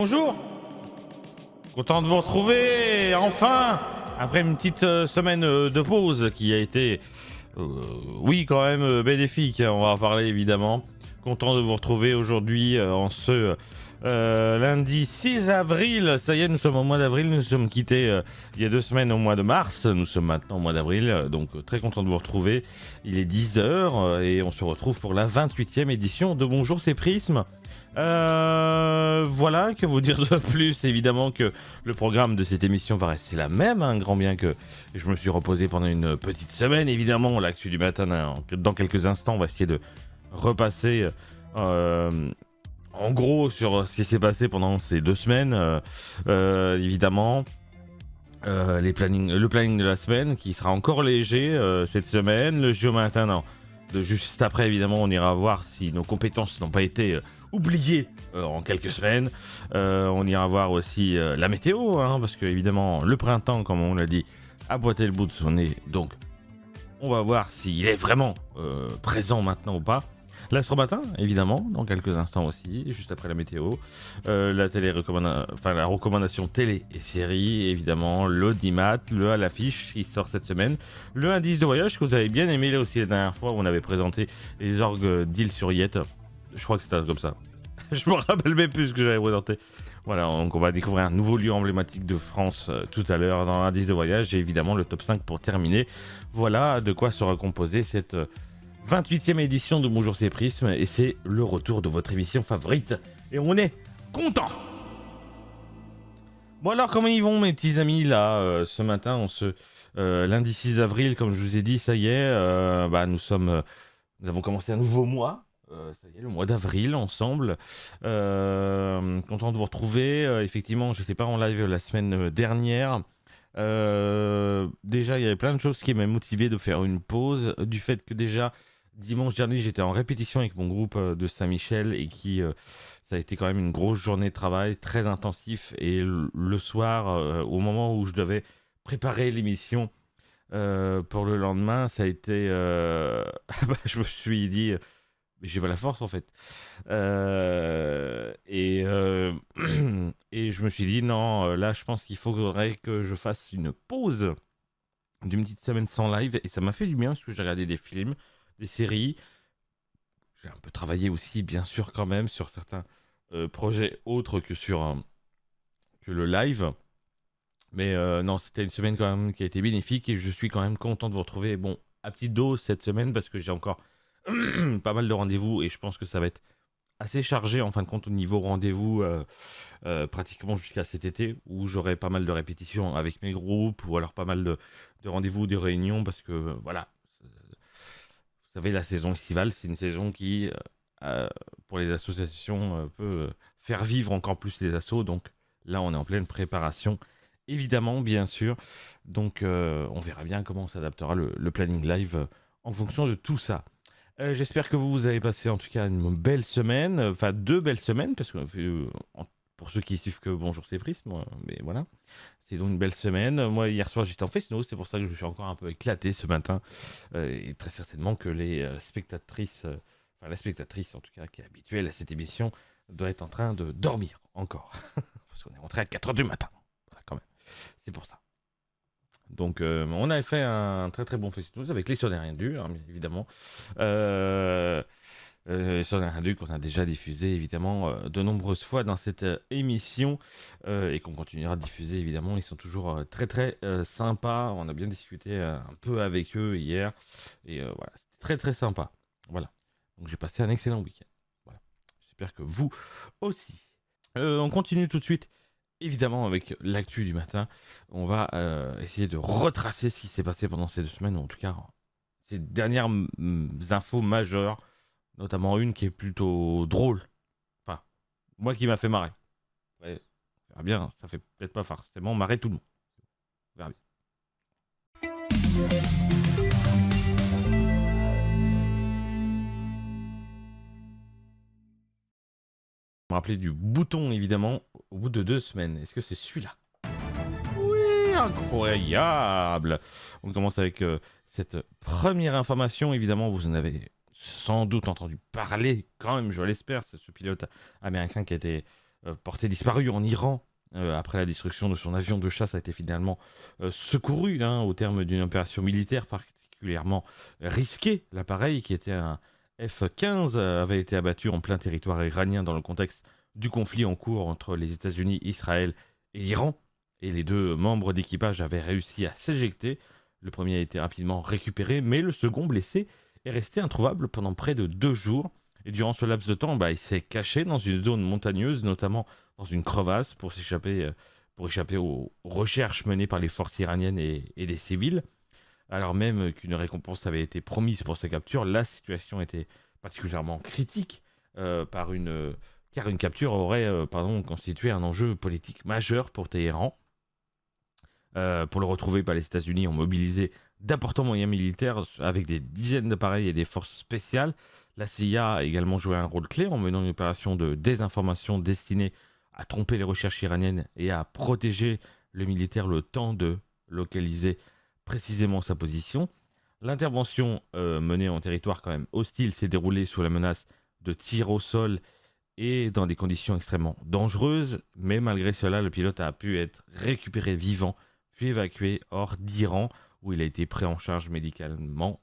Bonjour, content de vous retrouver enfin après une petite semaine de pause qui a été, oui, quand même bénéfique. On va en parler évidemment. Content de vous retrouver aujourd'hui en ce lundi 6 avril. Ça y est, nous sommes au mois d'avril. Nous sommes quittés il y a 2 semaines au mois de mars. Nous sommes maintenant au mois d'avril. Donc très content de vous retrouver. Il est 10h et on se retrouve pour la 28e édition de Bonjour c'est Prisme. Voilà, que vous dire de plus? Évidemment que le programme de cette émission va rester la même, hein, grand bien que je me suis reposé pendant une petite semaine. Évidemment, l'actu du matin, dans quelques instants, on va essayer de repasser en gros sur ce qui s'est passé pendant ces 2 semaines. Évidemment, le planning de la semaine qui sera encore léger cette semaine. Le jeu matin, non. Juste après, évidemment, on ira voir si nos compétences n'ont pas été oubliées en quelques semaines. On ira voir aussi la météo, hein, parce que évidemment, le printemps, comme on l'a dit, a boité le bout de son nez. Donc, on va voir s'il est vraiment présent maintenant ou pas. L'Astro Matin, évidemment, dans quelques instants aussi, juste après la météo. La recommandation télé et série, évidemment. L'audimat, le à l'affiche qui sort cette semaine. Le indice de voyage que vous avez bien aimé là aussi la dernière fois où on avait présenté les orgues d'île sur Yette. Je crois que c'était comme ça. Je me rappelle même plus ce que j'avais présenté. Voilà, donc on va découvrir un nouveau lieu emblématique de France tout à l'heure dans l'indice de voyage et évidemment le top 5 pour terminer. Voilà de quoi sera composée cette 28e édition de Bonjour c'est Prisme et c'est le retour de votre émission favorite et on est content. Bon alors comment ils vont mes petits amis là ce matin on se lundi 6 avril comme je vous ai dit ça y est nous avons commencé un nouveau mois. Ça y est, le mois d'avril ensemble. Content de vous retrouver. Effectivement, j'étais pas en live la semaine dernière. Déjà, il y avait plein de choses qui m'avaient motivé de faire une pause. Du fait que déjà, dimanche dernier, j'étais en répétition avec mon groupe de Saint-Michel et ça a été quand même une grosse journée de travail, très intensif. Et le soir, au moment où je devais préparer l'émission pour le lendemain, ça a été... je me suis dit... j'ai pas la force en fait. Et je me suis dit non, là je pense qu'il faudrait que je fasse une pause d'une petite semaine sans live. Et ça m'a fait du bien parce que j'ai regardé des films, des séries. J'ai un peu travaillé aussi bien sûr quand même sur certains projets autres que le live. Mais non, c'était une semaine quand même qui a été bénéfique et je suis quand même content de vous retrouver. Bon, à petite dose cette semaine parce que j'ai encore pas mal de rendez-vous et je pense que ça va être assez chargé en fin de compte au niveau rendez-vous pratiquement jusqu'à cet été où j'aurai pas mal de répétitions avec mes groupes ou alors pas mal de rendez-vous, de réunions parce que voilà, vous savez la saison estivale c'est une saison qui pour les associations peut faire vivre encore plus les assos, donc là on est en pleine préparation évidemment bien sûr, donc on verra bien comment s'adaptera le planning live en fonction de tout ça. J'espère que vous avez passé en tout cas une belle semaine, enfin 2 belles semaines, parce que pour ceux qui suivent que Bonjour c'est Prisme, mais voilà, c'est donc une belle semaine. Moi hier soir j'étais en Fesno, c'est pour ça que je suis encore un peu éclaté ce matin, et très certainement que les spectatrices, enfin la spectatrice en tout cas qui est habituelle à cette émission, doit être en train de dormir encore, parce qu'on est rentré à 4h du matin, voilà quand même, c'est pour ça. Donc on avait fait un très très bon festival avec les Sonériens du, hein, bien évidemment. Les Sonériens du qu'on a déjà diffusé évidemment de nombreuses fois dans cette émission et qu'on continuera de diffuser évidemment. Ils sont toujours très très sympas. On a bien discuté un peu avec eux hier et voilà, c'était très très sympa. Voilà. Donc j'ai passé un excellent week-end. Voilà. J'espère que vous aussi. On continue tout de suite. Évidemment, avec l'actu du matin, on va essayer de retracer ce qui s'est passé pendant ces 2 semaines, ou en tout cas ces dernières infos majeures, notamment une qui est plutôt drôle. Enfin, moi qui m'a fait marrer. Ouais, on verra bien, ça fait peut-être pas forcément marrer tout le monde. On verra bien. Me rappeler du bouton évidemment au bout de 2 semaines. Est-ce que c'est celui-là? Oui, incroyable. On commence avec cette première information. Évidemment, vous en avez sans doute entendu parler, quand même, je l'espère. C'est ce pilote américain qui a été porté disparu en Iran. Après la destruction de son avion de chasse, a été finalement secouru au terme d'une opération militaire particulièrement risquée. L'appareil, qui était un F-15, avait été abattu en plein territoire iranien dans le contexte du conflit en cours entre les États-Unis, Israël et l'Iran. Et les deux membres d'équipage avaient réussi à s'éjecter. Le premier a été rapidement récupéré, mais le second, blessé, est resté introuvable pendant près de 2 jours. Et durant ce laps de temps, il s'est caché dans une zone montagneuse, notamment dans une crevasse, pour échapper aux recherches menées par les forces iraniennes et des civils. Alors même qu'une récompense avait été promise pour sa capture, la situation était particulièrement critique, car une capture aurait constitué un enjeu politique majeur pour Téhéran. Pour le retrouver, les États-Unis ont mobilisé d'importants moyens militaires avec des dizaines d'appareils et des forces spéciales. La CIA a également joué un rôle clé en menant une opération de désinformation destinée à tromper les recherches iraniennes et à protéger le militaire le temps de localiser précisément sa position. L'intervention menée en territoire quand même hostile s'est déroulée sous la menace de tirs au sol et dans des conditions extrêmement dangereuses, mais malgré cela, le pilote a pu être récupéré vivant, puis évacué hors d'Iran, où il a été pris en charge médicalement.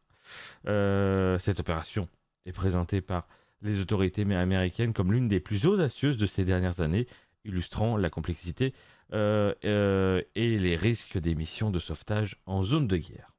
Cette opération est présentée par les autorités américaines comme l'une des plus audacieuses de ces dernières années, illustrant la complexité et les risques des missions de sauvetage en zone de guerre.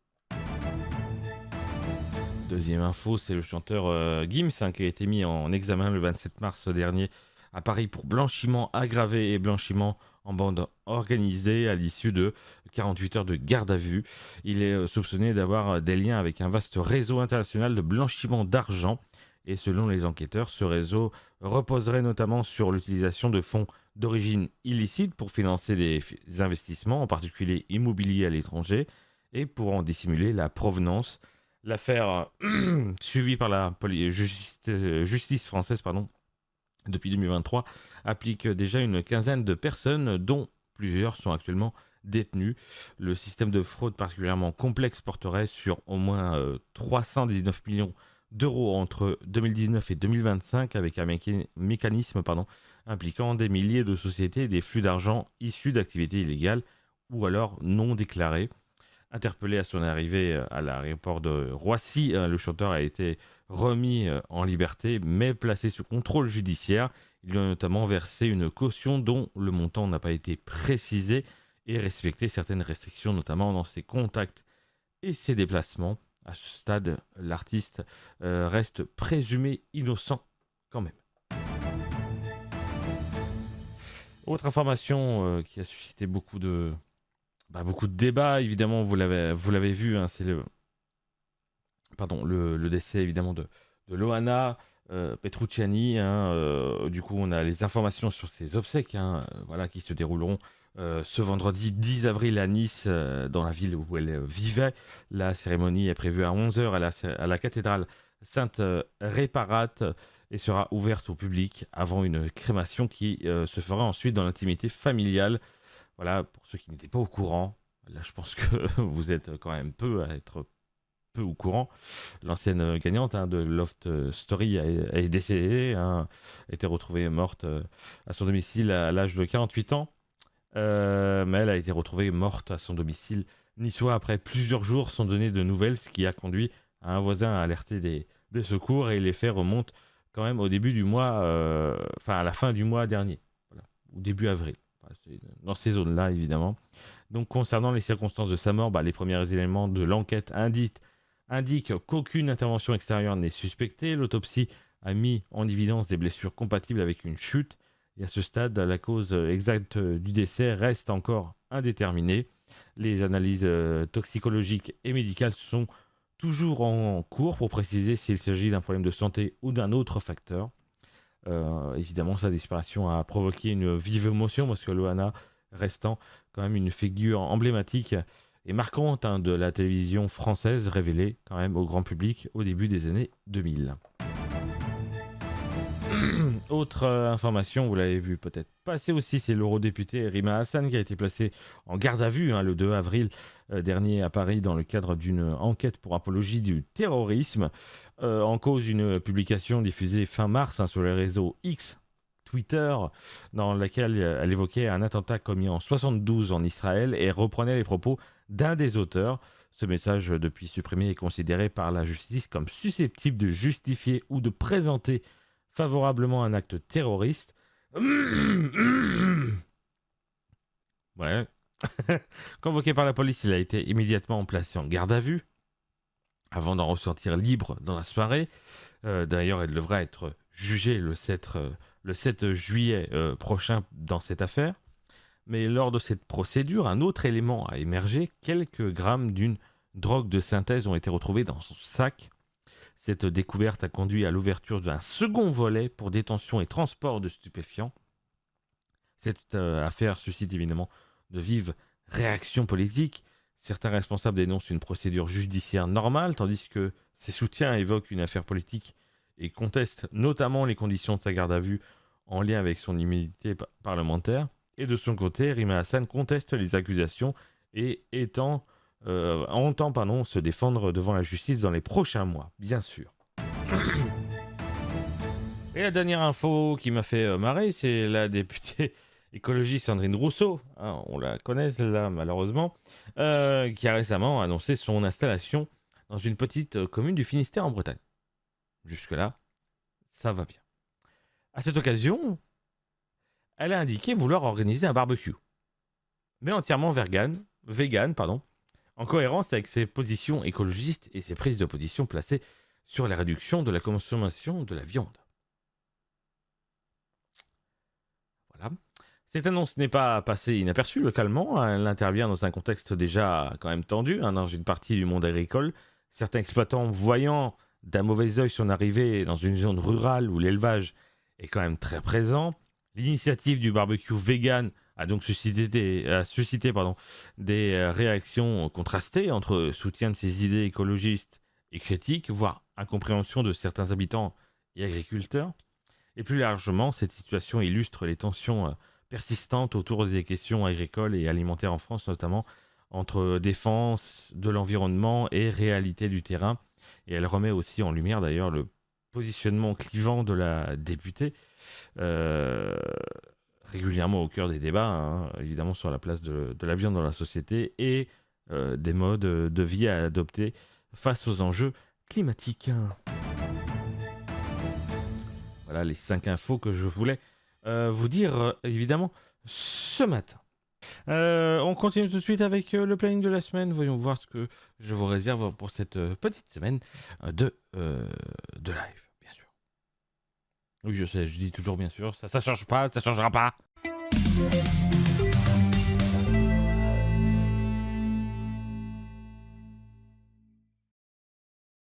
Deuxième info, c'est le chanteur Gims qui a été mis en examen le 27 mars dernier à Paris pour blanchiment aggravé et blanchiment en bande organisée à l'issue de 48 heures de garde à vue. Il est soupçonné d'avoir des liens avec un vaste réseau international de blanchiment d'argent. Et selon les enquêteurs, ce réseau reposerait notamment sur l'utilisation de fonds d'origine illicite pour financer des investissements, en particulier immobiliers à l'étranger, et pour en dissimuler la provenance. L'affaire suivie par la justice française depuis 2023 applique déjà une quinzaine de personnes, dont plusieurs sont actuellement détenues. Le système de fraude particulièrement complexe porterait sur au moins 319 millions d'euros entre 2019 et 2025, avec un mécanisme impliquant des milliers de sociétés et des flux d'argent issus d'activités illégales ou alors non déclarées. Interpellé à son arrivée à l'aéroport de Roissy, le chanteur a été remis en liberté, mais placé sous contrôle judiciaire. Il lui a notamment versé une caution dont le montant n'a pas été précisé et respecté certaines restrictions, notamment dans ses contacts et ses déplacements. À ce stade, l'artiste reste présumé innocent quand même. Autre information qui a suscité beaucoup de débats, évidemment, vous l'avez vu, c'est le décès évidemment de Loana Petrucciani. Du coup, on a les informations sur ses obsèques qui se dérouleront ce vendredi 10 avril à Nice, dans la ville où elle vivait. La cérémonie est prévue à 11h à la cathédrale Sainte-Réparate et sera ouverte au public avant une crémation qui se fera ensuite dans l'intimité familiale. Voilà, pour ceux qui n'étaient pas au courant, là je pense que vous êtes quand même peu à être peu au courant. L'ancienne gagnante de Loft Story est décédée, a été retrouvée morte à son domicile à l'âge de 48 ans. Mais elle a été retrouvée morte à son domicile niçois après plusieurs jours sans donner de nouvelles, ce qui a conduit un voisin à alerter des secours, et les faits remontent quand même au début du mois, à la fin du mois dernier, ou début avril. C'est dans ces zones-là, évidemment. Donc, concernant les circonstances de sa mort, les premiers éléments de l'enquête indiquent qu'aucune intervention extérieure n'est suspectée. L'autopsie a mis en évidence des blessures compatibles avec une chute. Et à ce stade, la cause exacte du décès reste encore indéterminée. Les analyses toxicologiques et médicales sont toujours en cours pour préciser s'il s'agit d'un problème de santé ou d'un autre facteur. Évidemment, sa disparition a provoqué une vive émotion, parce que Loana restant quand même une figure emblématique et marquante de la télévision française, révélée quand même au grand public au début des années 2000. Autre information, vous l'avez vu peut-être passer aussi, c'est l'eurodéputée Rima Hassan qui a été placée en garde à vue le 2 avril dernier à Paris dans le cadre d'une enquête pour apologie du terrorisme. En cause, une publication diffusée fin mars sur les réseaux X, Twitter dans laquelle elle évoquait un attentat commis en 72 en Israël et reprenait les propos d'un des auteurs. Ce message, depuis supprimé, est considéré par la justice comme susceptible de justifier ou de présenter favorablement un acte terroriste. Ouais. Convoqué par la police, il a été immédiatement placé en garde à vue avant d'en ressortir libre dans la soirée. D'ailleurs, elle devra être jugée le 7 juillet prochain dans cette affaire. Mais lors de cette procédure, un autre élément a émergé. Quelques grammes d'une drogue de synthèse ont été retrouvés dans son sac. Cette découverte a conduit à l'ouverture d'un second volet pour détention et transport de stupéfiants. Cette affaire suscite évidemment de vives réactions politiques. Certains responsables dénoncent une procédure judiciaire normale, tandis que ses soutiens évoquent une affaire politique et contestent notamment les conditions de sa garde à vue en lien avec son immunité parlementaire. Et de son côté, Rima Hassan conteste les accusations et entend se défendre devant la justice dans les prochains mois, bien sûr. Et la dernière info qui m'a fait marrer, c'est la députée écologiste Sandrine Rousseau, hein, on la connaît celle-là malheureusement, qui a récemment annoncé son installation dans une petite commune du Finistère en Bretagne. Jusque-là, ça va bien. À cette occasion, elle a indiqué vouloir organiser un barbecue, mais entièrement vegan, en cohérence avec ses positions écologistes et ses prises de position placées sur la réduction de la consommation de la viande. Voilà. Cette annonce n'est pas passée inaperçue localement. Elle intervient dans un contexte déjà quand même tendu, dans une partie du monde agricole. Certains exploitants, voyant d'un mauvais œil son arrivée dans une zone rurale où l'élevage est quand même très présent, l'initiative du barbecue vegan a donc suscité des réactions contrastées entre soutien de ses idées écologistes et critiques, voire incompréhension de certains habitants et agriculteurs. Et plus largement, cette situation illustre les tensions persistantes autour des questions agricoles et alimentaires en France, notamment entre défense de l'environnement et réalité du terrain. Et elle remet aussi en lumière d'ailleurs le positionnement clivant de la députée, régulièrement au cœur des débats, hein, évidemment sur la place de la viande dans la société et des modes de vie à adopter face aux enjeux climatiques. Voilà les 5 infos que je voulais vous dire, évidemment, ce matin. On continue tout de suite avec le planning de la semaine. Voyons voir ce que je vous réserve pour cette petite semaine de live, bien sûr. Oui, je sais, je dis toujours bien sûr, ça change pas, ça changera pas.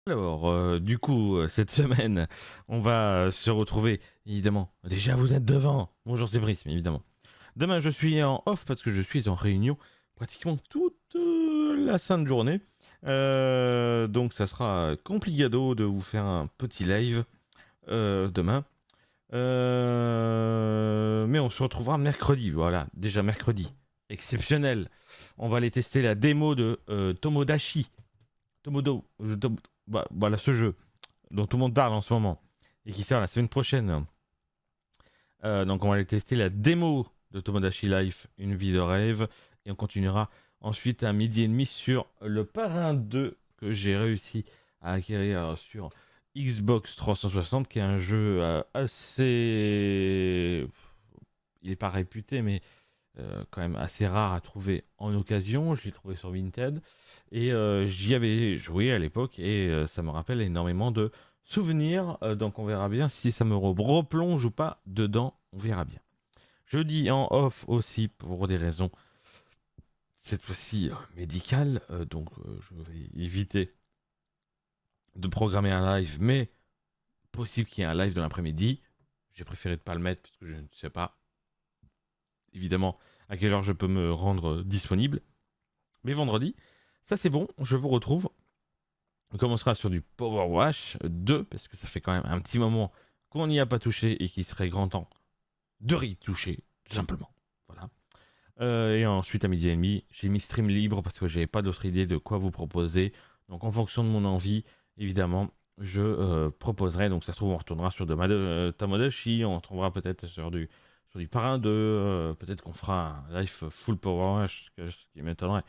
Alors, du coup, cette semaine, on va se retrouver, évidemment. Déjà, vous êtes devant. Bonjour, c'est Prisme, évidemment. Demain, je suis en off parce que je suis en réunion pratiquement toute la sainte journée. Donc, ça sera complicado de vous faire un petit live demain. Mais on se retrouvera mercredi. Voilà, déjà mercredi. Exceptionnel. On va aller tester la démo de Tomodachi. Voilà ce jeu dont tout le monde parle en ce moment et qui sort la semaine prochaine. Donc on va aller tester la démo de Tomodachi Life, une vie de rêve, et on continuera ensuite à 12h30 sur le Parrain 2 que j'ai réussi à acquérir sur Xbox 360, qui est un jeu assez... Il n'est pas réputé, mais quand même assez rare à trouver en occasion. Je l'ai trouvé sur Vinted et j'y avais joué à l'époque et ça me rappelle énormément de souvenirs. Donc on verra bien si ça me replonge ou pas dedans. On verra bien. Je dis en off aussi pour des raisons cette fois-ci médicales. Donc je vais éviter de programmer un live, mais possible qu'il y ait un live dans l'après-midi. J'ai préféré ne pas le mettre parce que je ne sais pas évidemment à quelle heure je peux me rendre disponible. Mais vendredi, ça c'est bon, je vous retrouve. On commencera sur du Power Wash 2, parce que ça fait quand même un petit moment qu'on n'y a pas touché et qu'il serait grand temps de y toucher, tout simplement. Voilà. Et ensuite à 12h30, j'ai mis stream libre parce que j'avais pas d'autre idée de quoi vous proposer. Donc en fonction de mon envie, évidemment, je proposerai, donc ça se trouve on retournera sur Tomodachi, on retrouvera peut-être sur du Parrain 2, peut-être qu'on fera un live full Power Wash, ce qui m'étonnerait,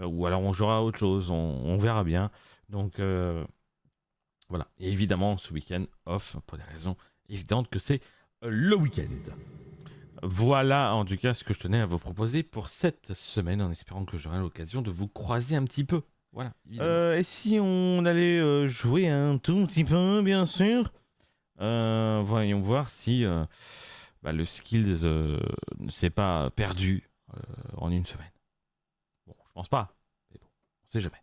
ou alors on jouera à autre chose, on verra bien. Donc voilà, et évidemment ce week-end off, pour des raisons évidentes que c'est le week-end. Voilà en tout cas ce que je tenais à vous proposer pour cette semaine, en espérant que j'aurai l'occasion de vous croiser un petit peu. Voilà. Et si on allait jouer un tout petit peu, bien sûr, voyons voir si le skills ne s'est pas perdu en une semaine. Bon, je pense pas, mais bon, on sait jamais.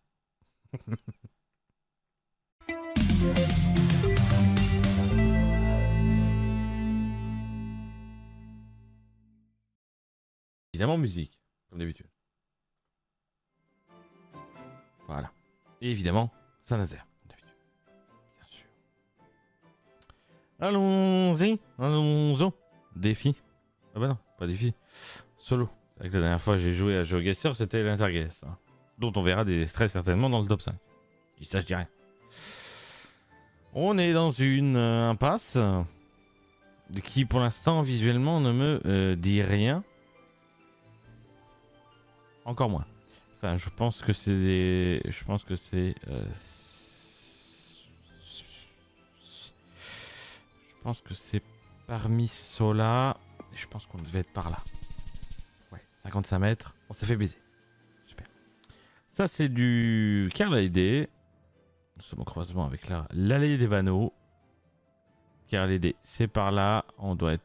Évidemment musique, comme d'habitude. Voilà. Et évidemment, Saint-Nazaire, comme d'habitude. Bien sûr. Allons-y, allons-y. Défi. Ah bah non, pas défi. Solo. C'est vrai que la dernière fois j'ai joué à GeoGuessr, c'était l'Interguess, hein, dont on verra des extraits certainement dans le top 5. Qui ça, je dirais. On est dans une impasse qui pour l'instant visuellement ne me dit rien. Encore moins. Enfin, je pense que c'est des... Je pense que c'est... Je pense que c'est parmi ceux-là. Je pense qu'on devait être par là. Ouais, 55 mètres. On s'est fait baiser. Super. Ça, c'est du Kerlade. Nous sommes au croisement avec l'allée des Vanneaux. Kerlade, c'est par là. On doit être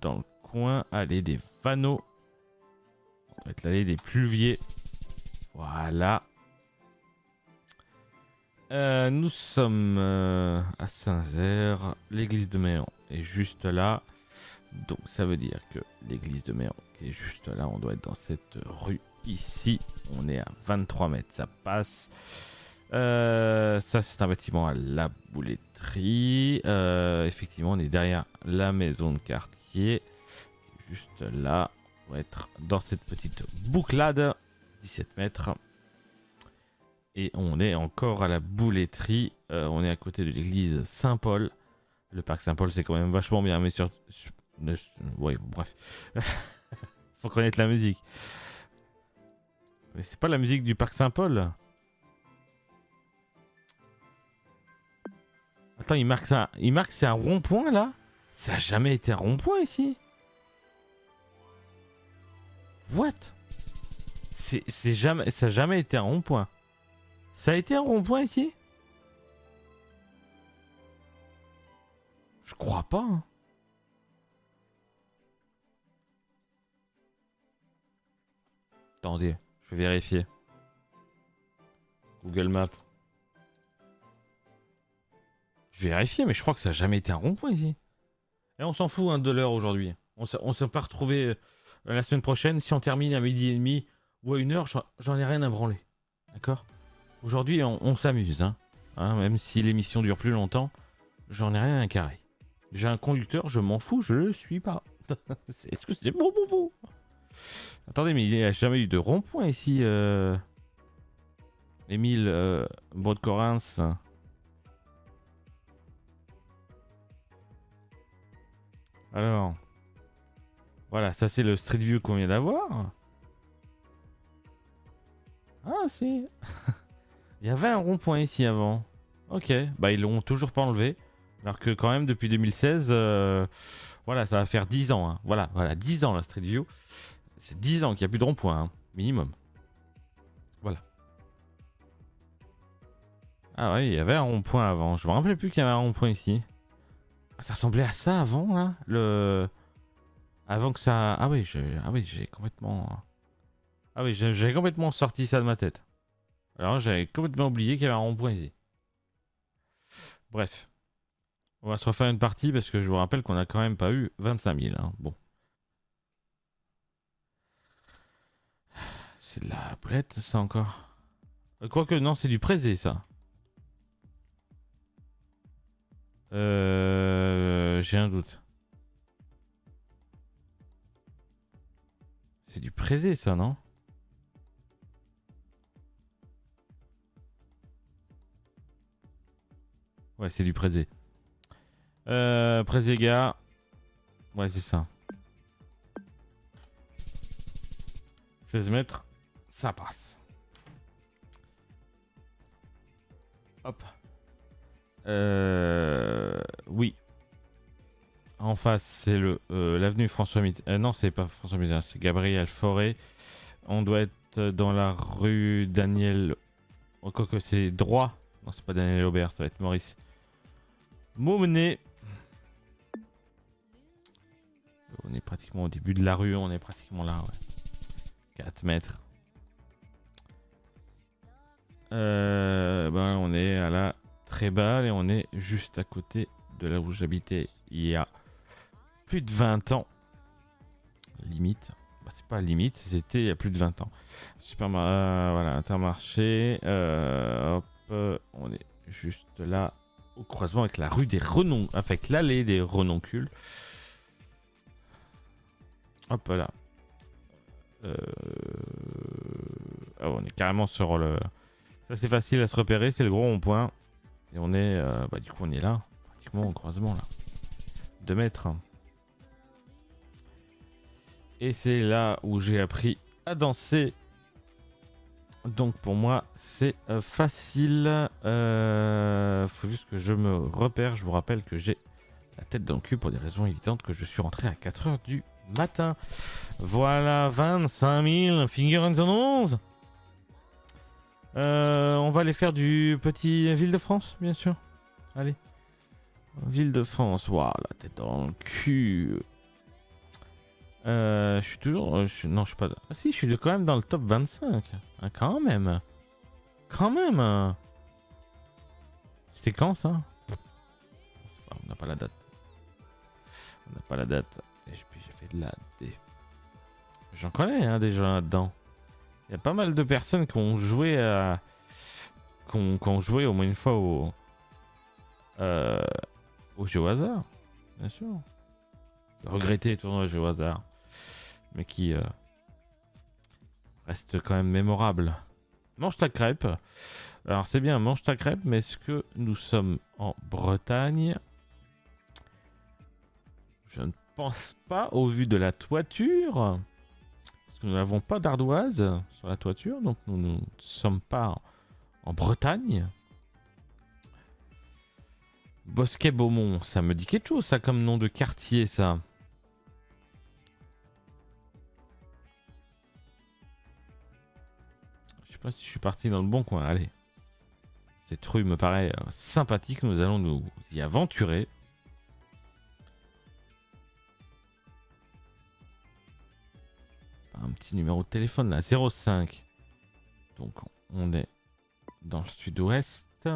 dans le coin. Allée des Vanneaux. On doit être l'allée des Pluviers. Voilà. Nous sommes à Saint-Nazaire. L'église de Méan est juste là. Donc ça veut dire que l'église de Méan qui est juste là, on doit être dans cette rue ici. On est à 23 mètres, ça passe. Ça c'est un bâtiment à la bouletterie. Effectivement, on est derrière la maison de quartier. Juste là, on va être dans cette petite bouclade. 17 mètres. Et on est encore à la bouletterie. On est à côté de l'église Saint-Paul. Le parc Saint-Paul, c'est quand même vachement bien. Mais ouais, bref. Faut connaître la musique. Mais c'est pas la musique du parc Saint-Paul. Attends, il marque ça. Il marque c'est un rond-point là. Ça a jamais été un rond-point ici. What? Ça a jamais été un rond-point. Ça a été un rond-point ici? Je crois pas. Hein. Attendez, je vais vérifier. Google Maps. Je vais vérifier, mais je crois que ça n'a jamais été un rond-point ici. Et on s'en fout hein, de l'heure aujourd'hui. On s'est pas retrouvé la semaine prochaine. Si on termine à 12h30 ou à 1h, j'en ai rien à branler. D'accord? Aujourd'hui, on s'amuse. Hein. Même si l'émission dure plus longtemps, j'en ai rien à carrer. J'ai un conducteur, je m'en fous, je le suis pas. Est-ce que c'est bon? Attendez, mais il n'y a jamais eu de rond-point ici. Émile Baudcorins. Alors. Voilà, ça c'est le Street View qu'on vient d'avoir. Ah, si. Il y avait un rond-point ici avant. Ok, bah ils l'ont toujours pas enlevé. Alors que quand même depuis 2016, voilà, ça va faire 10 ans. Hein. Voilà, 10 ans la Street View. C'est 10 ans qu'il n'y a plus de rond-point, hein, minimum. Voilà. Ah ouais, il y avait un rond-point avant. Je me rappelais plus qu'il y avait un rond-point ici. Ça ressemblait à ça avant, là. Avant que ça... Ah oui, j'ai complètement... Ah oui, j'avais complètement sorti ça de ma tête. Alors j'avais complètement oublié qu'il y avait un rond-point ici. Bref. On va se refaire une partie parce que je vous rappelle qu'on a quand même pas eu 25 000. Hein. Bon. C'est de la boulette, ça encore. Quoique, non, c'est du présé, ça. J'ai un doute. C'est du présé, ça, non? Ouais, c'est du Prézé. Prézéga. Ouais, c'est ça. 16 mètres, ça passe. Hop. Oui. En face, c'est l'avenue François Mitterrand. Non, c'est pas François Mitterrand, c'est Gabriel Fauré. On doit être dans la rue Daniel. Oh, quoi que c'est droit. Non, c'est pas Daniel Aubert, ça va être Maurice Maumenet. On est pratiquement au début de la rue, on est pratiquement là, ouais. 4 mètres. On est à la Tréballe et on est juste à côté de là où j'habitais il y a plus de 20 ans. Limite. C'est pas limite, c'était il y a plus de 20 ans. Voilà, Intermarché. Hop, on est juste là au croisement avec la rue des Renoncules, avec l'allée des Renoncules. Hop là. On est carrément sur le. Ça c'est facile à se repérer, c'est le gros rond-point. Et on est, du coup on est là, pratiquement au croisement là. 2 mètres. Et c'est là où j'ai appris à danser. Donc pour moi c'est facile. Faut juste que je me repère. Je vous rappelle que j'ai la tête dans le cul pour des raisons évidentes, que je suis rentré à 4h du matin. Voilà, 25 000 Finger and the Nose. On va aller faire du petit Ville-de-France, bien sûr. Allez. Ville-de-France. Waouh, la tête dans le cul. Je suis toujours... non, je suis pas... Ah si, je suis quand même dans le top 25. Ah, quand même. Quand même. C'était quand, ça? On n'a pas la date. On n'a pas la date. Et puis j'ai fait de la... J'en connais, hein, des gens là-dedans. Il y a pas mal de personnes qui ont joué à... qui ont joué au moins une fois au jeu au hasard. Bien sûr. Regretter les tournois au jeu au hasard. Mais qui reste quand même mémorable. Mange ta crêpe. Alors c'est bien, mange ta crêpe, mais est-ce que nous sommes en Bretagne? Je ne pense pas, au vu de la toiture. Parce que nous n'avons pas d'ardoise sur la toiture, donc nous ne sommes pas en Bretagne. Bosquet-Beaumont, ça me dit quelque chose, ça, comme nom de quartier, ça. Je sais pas si je suis parti dans le bon coin. Allez. Cette rue me paraît sympathique. Nous allons nous y aventurer. Un petit numéro de téléphone là. 05. Donc on est dans le sud-ouest.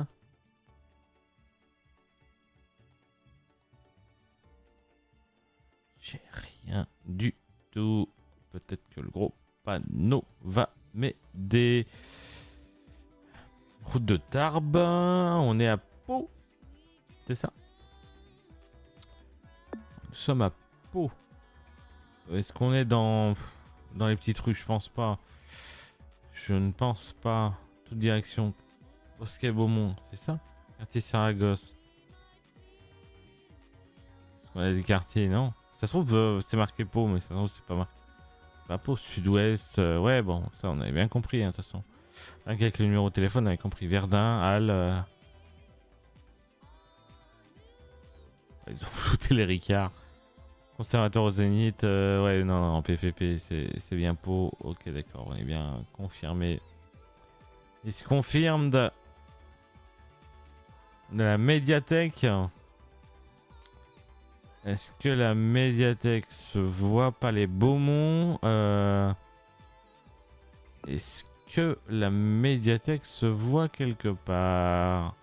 J'ai rien du tout. Peut-être que le gros panneau va m'aider. Route de Tarbes. On est à Pau. C'est ça? Nous sommes à Pau. Est-ce qu'on est dans les petites rues? Je pense pas. Je ne pense pas. Toute direction. Bosquet-Beaumont, c'est ça? Quartier Saragosse. Est-ce qu'on a des quartiers? Non. Ça se trouve, c'est marqué Pau, mais ça se trouve, c'est pas marqué. Pas Pau, sud-ouest. Ouais, bon, ça, on avait bien compris, hein, de toute façon. Avec le numéro de téléphone, on avait compris. Verdun, Halle. Ils ont flouté les Ricards. Conservateur au Zénith. Ouais, non, PPP, c'est bien Pau. Ok, d'accord, on est bien confirmé. Il se confirme de la médiathèque. Est-ce que la médiathèque se voit pas les Beaumont? Est-ce que la médiathèque se voit quelque part?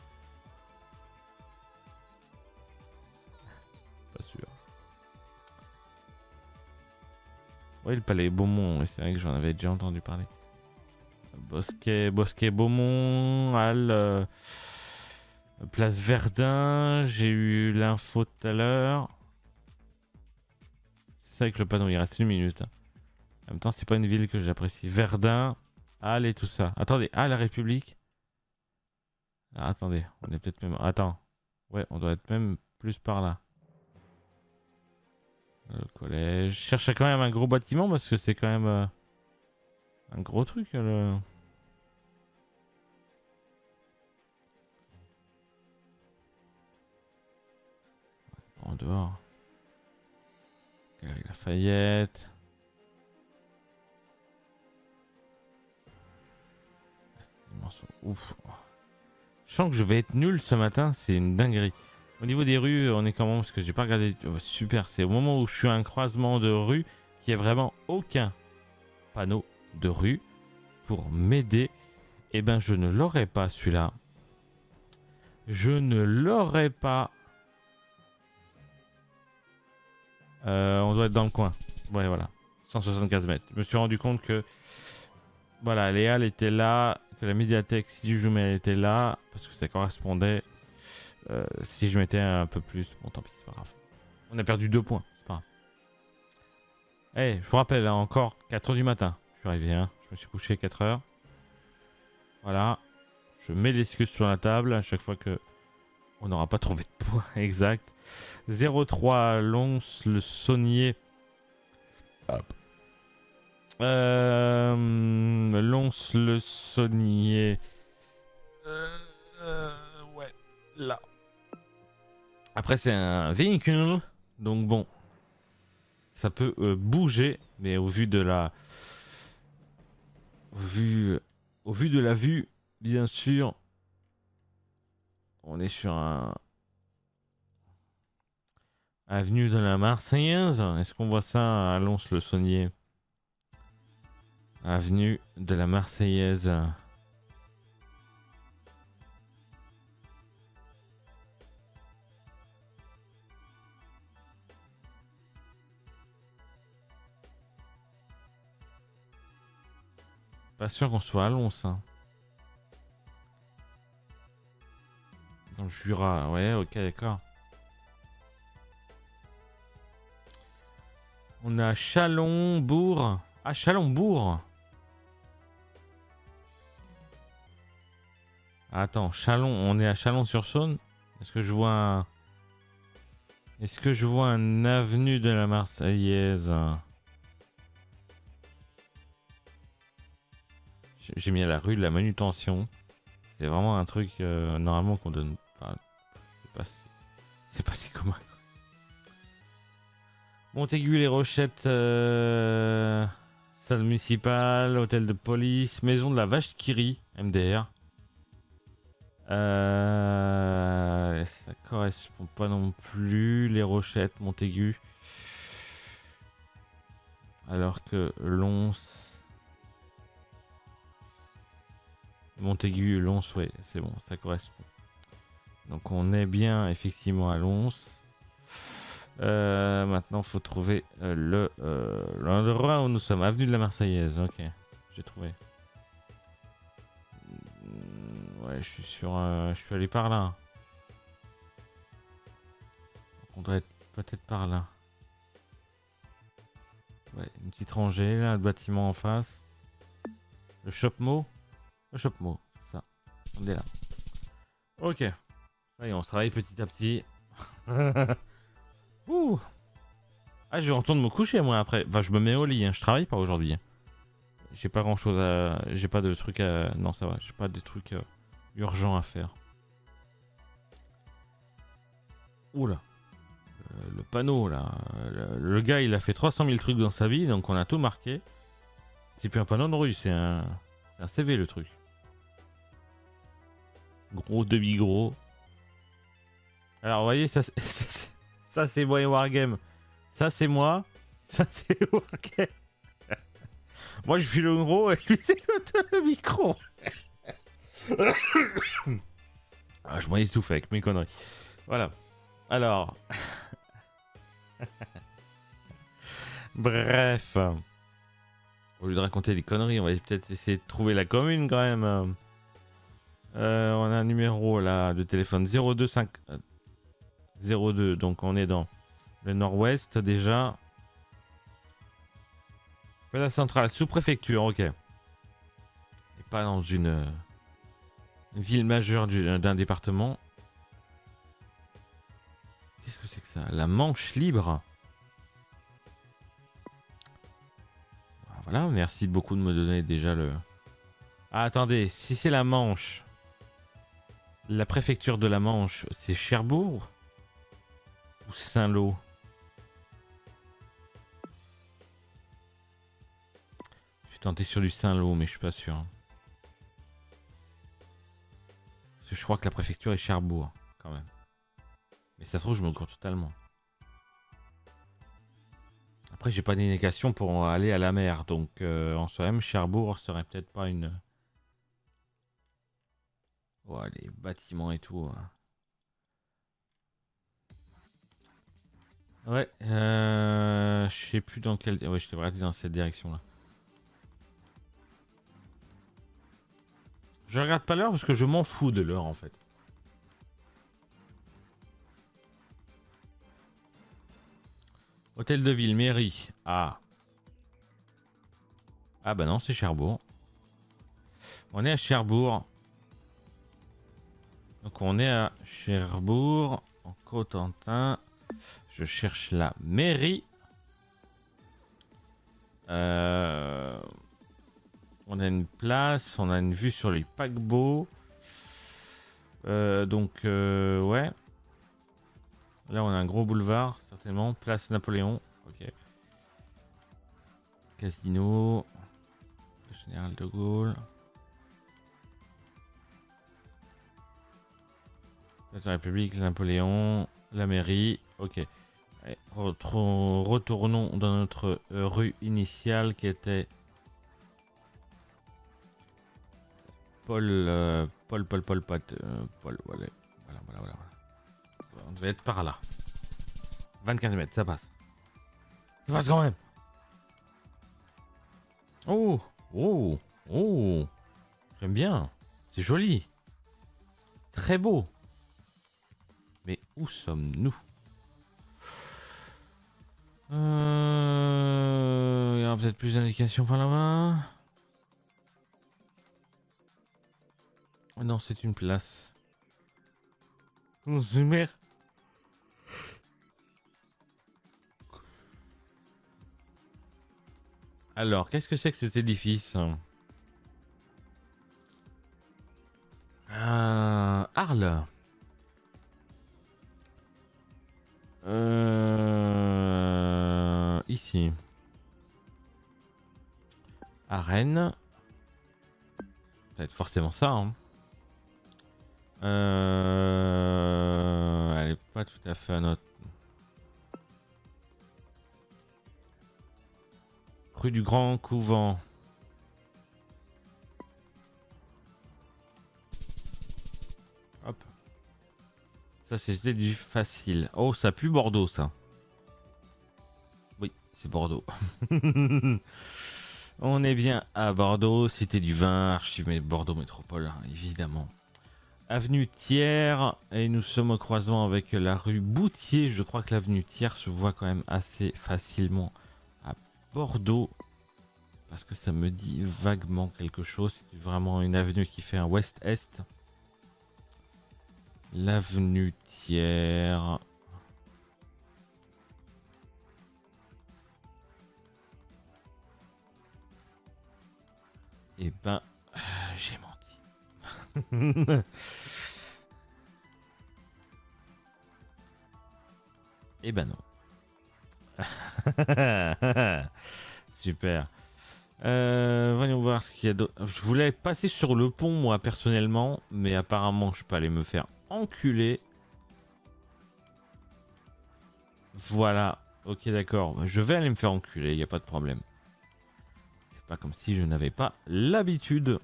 Pas sûr. Oui, le palais Beaumont, c'est vrai que j'en avais déjà entendu parler. Bosquet Beaumont, Halle, place Verdun, j'ai eu l'info tout à l'heure. C'est ça avec le panneau, il reste 1 minute. En même temps, c'est pas une ville que j'apprécie. Verdun, Halle et tout ça. Attendez, la République. Ah, attendez, on est peut-être même... Attends. Ouais, on doit être même plus par là. Le collège. Je cherche quand même un gros bâtiment parce que c'est quand même un gros truc. En dehors. Galerie Lafayette. Ouf. Je sens que je vais être nul ce matin, c'est une dinguerie. Au niveau des rues, on est comment? Parce que j'ai pas regardé. Oh, super, c'est au moment où je suis à un croisement de rue qu'il n'y a vraiment aucun panneau de rue pour m'aider. Eh ben, je ne l'aurais pas celui-là. Je ne l'aurais pas. On doit être dans le coin. Ouais, voilà. 175 mètres. Je me suis rendu compte que voilà, Léa elle était là, que la médiathèque, si du Joumet était là, parce que ça correspondait. Si je mettais un peu plus, bon tant pis, c'est pas grave. On a perdu 2 points, c'est pas grave. Eh, je vous rappelle, là, encore 4h du matin. Je suis arrivé, hein. Je me suis couché à 4h. Voilà. Je mets l'excuse sur la table à chaque fois que on n'aura pas trouvé de points exact. 0-3, Lons, le Saunier. Hop. Lons, le Saunier. Ouais, là. Après, c'est un véhicule. Donc bon. Ça peut bouger. Mais au vu de la... Au vu de la vue, bien sûr. On est sur un... Avenue de la Marseillaise. Est-ce qu'on voit ça à Lons-le-Saunier? Avenue de la Marseillaise. Pas sûr qu'on soit à Lons. Hein. Dans le Jura. Ouais, ok, d'accord. On a Chalon-Bourg. Ah, Chalon-Bourg. Attends, Chalon, on est à Chalon-sur-Saône. Est-ce que je vois un... Est-ce que je vois un avenue de la Marseillaise? J'ai mis à la rue de la manutention. C'est vraiment un truc normalement qu'on donne. Enfin, c'est pas si commun. Montaigu, les Rochettes, salle municipale, hôtel de police, maison de la vache qui rit, MDR. Ça correspond pas non plus. Les Rochettes, Montaigu. Alors que Lons. Montaigu, Lons, ouais, c'est bon, ça correspond. Donc on est bien effectivement à Lons. Maintenant, faut trouver l'endroit où nous sommes. Avenue de la Marseillaise, ok. J'ai trouvé. Ouais, je suis sur... je suis allé par là. On devrait être peut-être par là. Ouais, une petite rangée, là, le bâtiment en face. Le Shopmo. Le Shopmo, c'est ça. On est là. Ok. Ça y est, on se travaille petit à petit. Ouh. Ah, je retourne me coucher, moi, après. Enfin, je me mets au lit, hein. Je travaille pas aujourd'hui. Hein. J'ai pas grand-chose à... J'ai pas de trucs à... Non, ça va. J'ai pas des trucs urgents à faire. Oula. Le panneau, là. Le gars, il a fait 300 000 trucs dans sa vie, donc on a tout marqué. C'est plus un panneau de rue, c'est un CV, le truc. Gros, demi-gros. Alors, vous voyez, ça, c'est moi et Wargame. Ça, c'est moi. Ça, c'est Wargame. Moi, je suis le gros et lui, c'est le micro. Ah, je m'étouffe avec mes conneries. Voilà. Alors. Bref. Au lieu de raconter des conneries, on va peut-être essayer de trouver la commune quand même. On a un numéro là de téléphone 025 02, donc on est dans le nord-ouest déjà. La centrale, sous-préfecture, ok. Et pas dans une ville majeure d'un département. Qu'est-ce que c'est que ça? La Manche libre. Voilà, merci beaucoup de me donner déjà le... Ah, attendez, si c'est la Manche, la préfecture de la Manche, c'est Cherbourg ou Saint-Lô? Je suis tenté sur du Saint-Lô, mais je suis pas sûr. Parce que je crois que la préfecture est Cherbourg, quand même. Mais ça se trouve, je me gourre totalement. Après, j'ai pas d'indication pour aller à la mer, donc en soi-même, Cherbourg serait peut-être pas une... Oh, les bâtiments et tout. Ouais, je sais plus dans quelle... Ouais, je devrais aller dans cette direction-là. Je regarde pas l'heure parce que je m'en fous de l'heure, en fait. Hôtel de ville, mairie. Ah. Ah bah non, c'est Cherbourg. On est à Cherbourg. Donc on est à Cherbourg, en Cotentin. Je cherche la mairie. On a une place, on a une vue sur les paquebots. Ouais. Là, on a un gros boulevard, certainement. Place Napoléon. Ok. Casino. Le Général de Gaulle. Place de la République, Napoléon. La mairie. Ok. Allez, retournons dans notre rue initiale qui était Paul, Paul, voilà. On devait être par là. 25 mètres, ça passe. Ça passe quand même. Oh, oh, oh. J'aime bien. C'est joli. Très beau. Mais où sommes-nous? Il y aura peut-être plus d'indications par là-bas. Oh non, c'est une place. Zoomer. Alors, qu'est-ce que c'est que cet édifice? Arles. Ici. À Rennes. Ça va être forcément ça. Hein. Elle est pas tout à fait à notre... Rue du Grand Couvent. Hop. Ça, c'était du facile. Oh, ça pue Bordeaux, ça. Oui, c'est Bordeaux. On est bien à Bordeaux, cité du vin, archive Bordeaux Métropole, hein, évidemment. Avenue Thiers, et nous sommes au croisement avec la rue Boutier. Je crois que l'avenue Thiers se voit quand même assez facilement à Bordeaux. Parce que ça me dit vaguement quelque chose. C'est vraiment une avenue qui fait un ouest-est. L'avenue Thiers. Eh ben, j'ai menti. Eh ben non. Super. Voyons voir ce qu'il y a d'autre. Je voulais passer sur le pont, moi, personnellement. Mais apparemment, je peux aller me faire enculer. Voilà. Ok, d'accord. Je vais aller me faire enculer, il n'y a pas de problème. C'est pas comme si je n'avais pas l'habitude.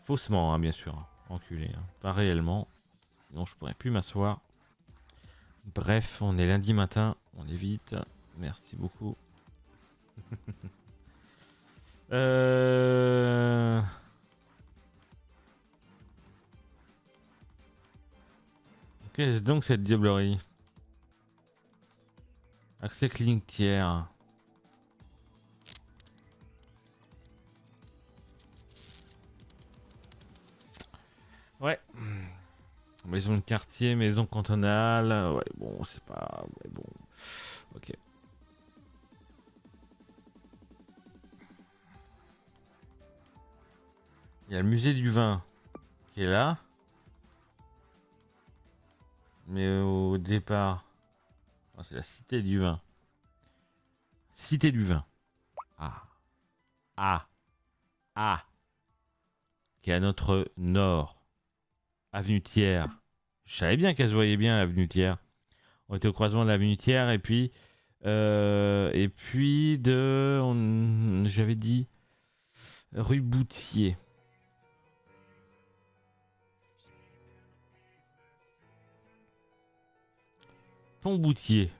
Faussement, hein, bien sûr. Enculé. Hein. Pas réellement. Sinon, je pourrais plus m'asseoir. Bref, on est lundi matin. On est vite. Merci beaucoup. Qu'est-ce donc cette diablerie? Accès clinique tiers. Ouais. Maison de quartier, maison cantonale. Ouais, bon, c'est pas. Ouais, bon. Ok. Il y a le musée du vin qui est là. Mais au départ. Oh, c'est la cité du vin. Cité du vin. Ah. Ah. Ah. Qui est à notre nord. Avenue Thiers. Je savais bien qu'elle se voyait bien, l'avenue Thiers. On était au croisement de l'avenue Thiers et puis. J'avais dit. Rue Boutier. Pont Boutier.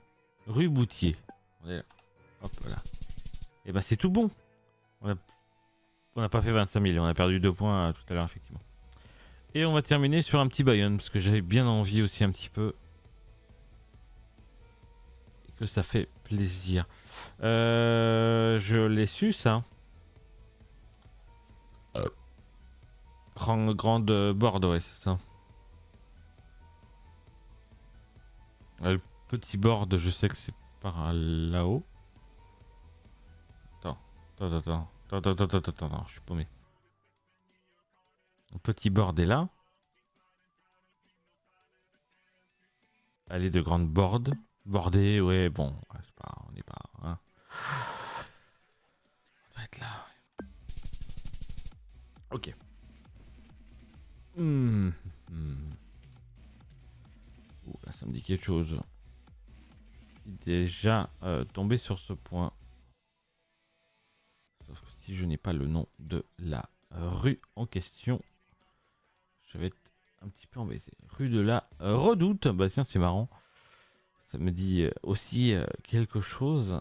Rue Boutier. On est là. Hop là. Et ben c'est tout bon. On n'a pas fait 25 000. On a perdu 2 points tout à l'heure, effectivement. Et on va terminer sur un petit Bayonne. Parce que j'avais bien envie aussi un petit peu. Et que ça fait plaisir. Je l'ai su, ça. Grande board, ouais, c'est ça. Le petit board, je sais que c'est par là-haut. Attends, je suis paumé. Le petit board est là. Allée de grande board. Bordée, ouais, bon, ouais, c'est pas, on n'est pas. Hein. On doit être là. Ouais. Ok. Ouh, là, ça me dit quelque chose. Je suis déjà tombé sur ce point. Sauf que si je n'ai pas le nom de la rue en question, je vais être un petit peu embêté. Rue de la Redoute. Bah tiens, c'est marrant. Ça me dit aussi quelque chose.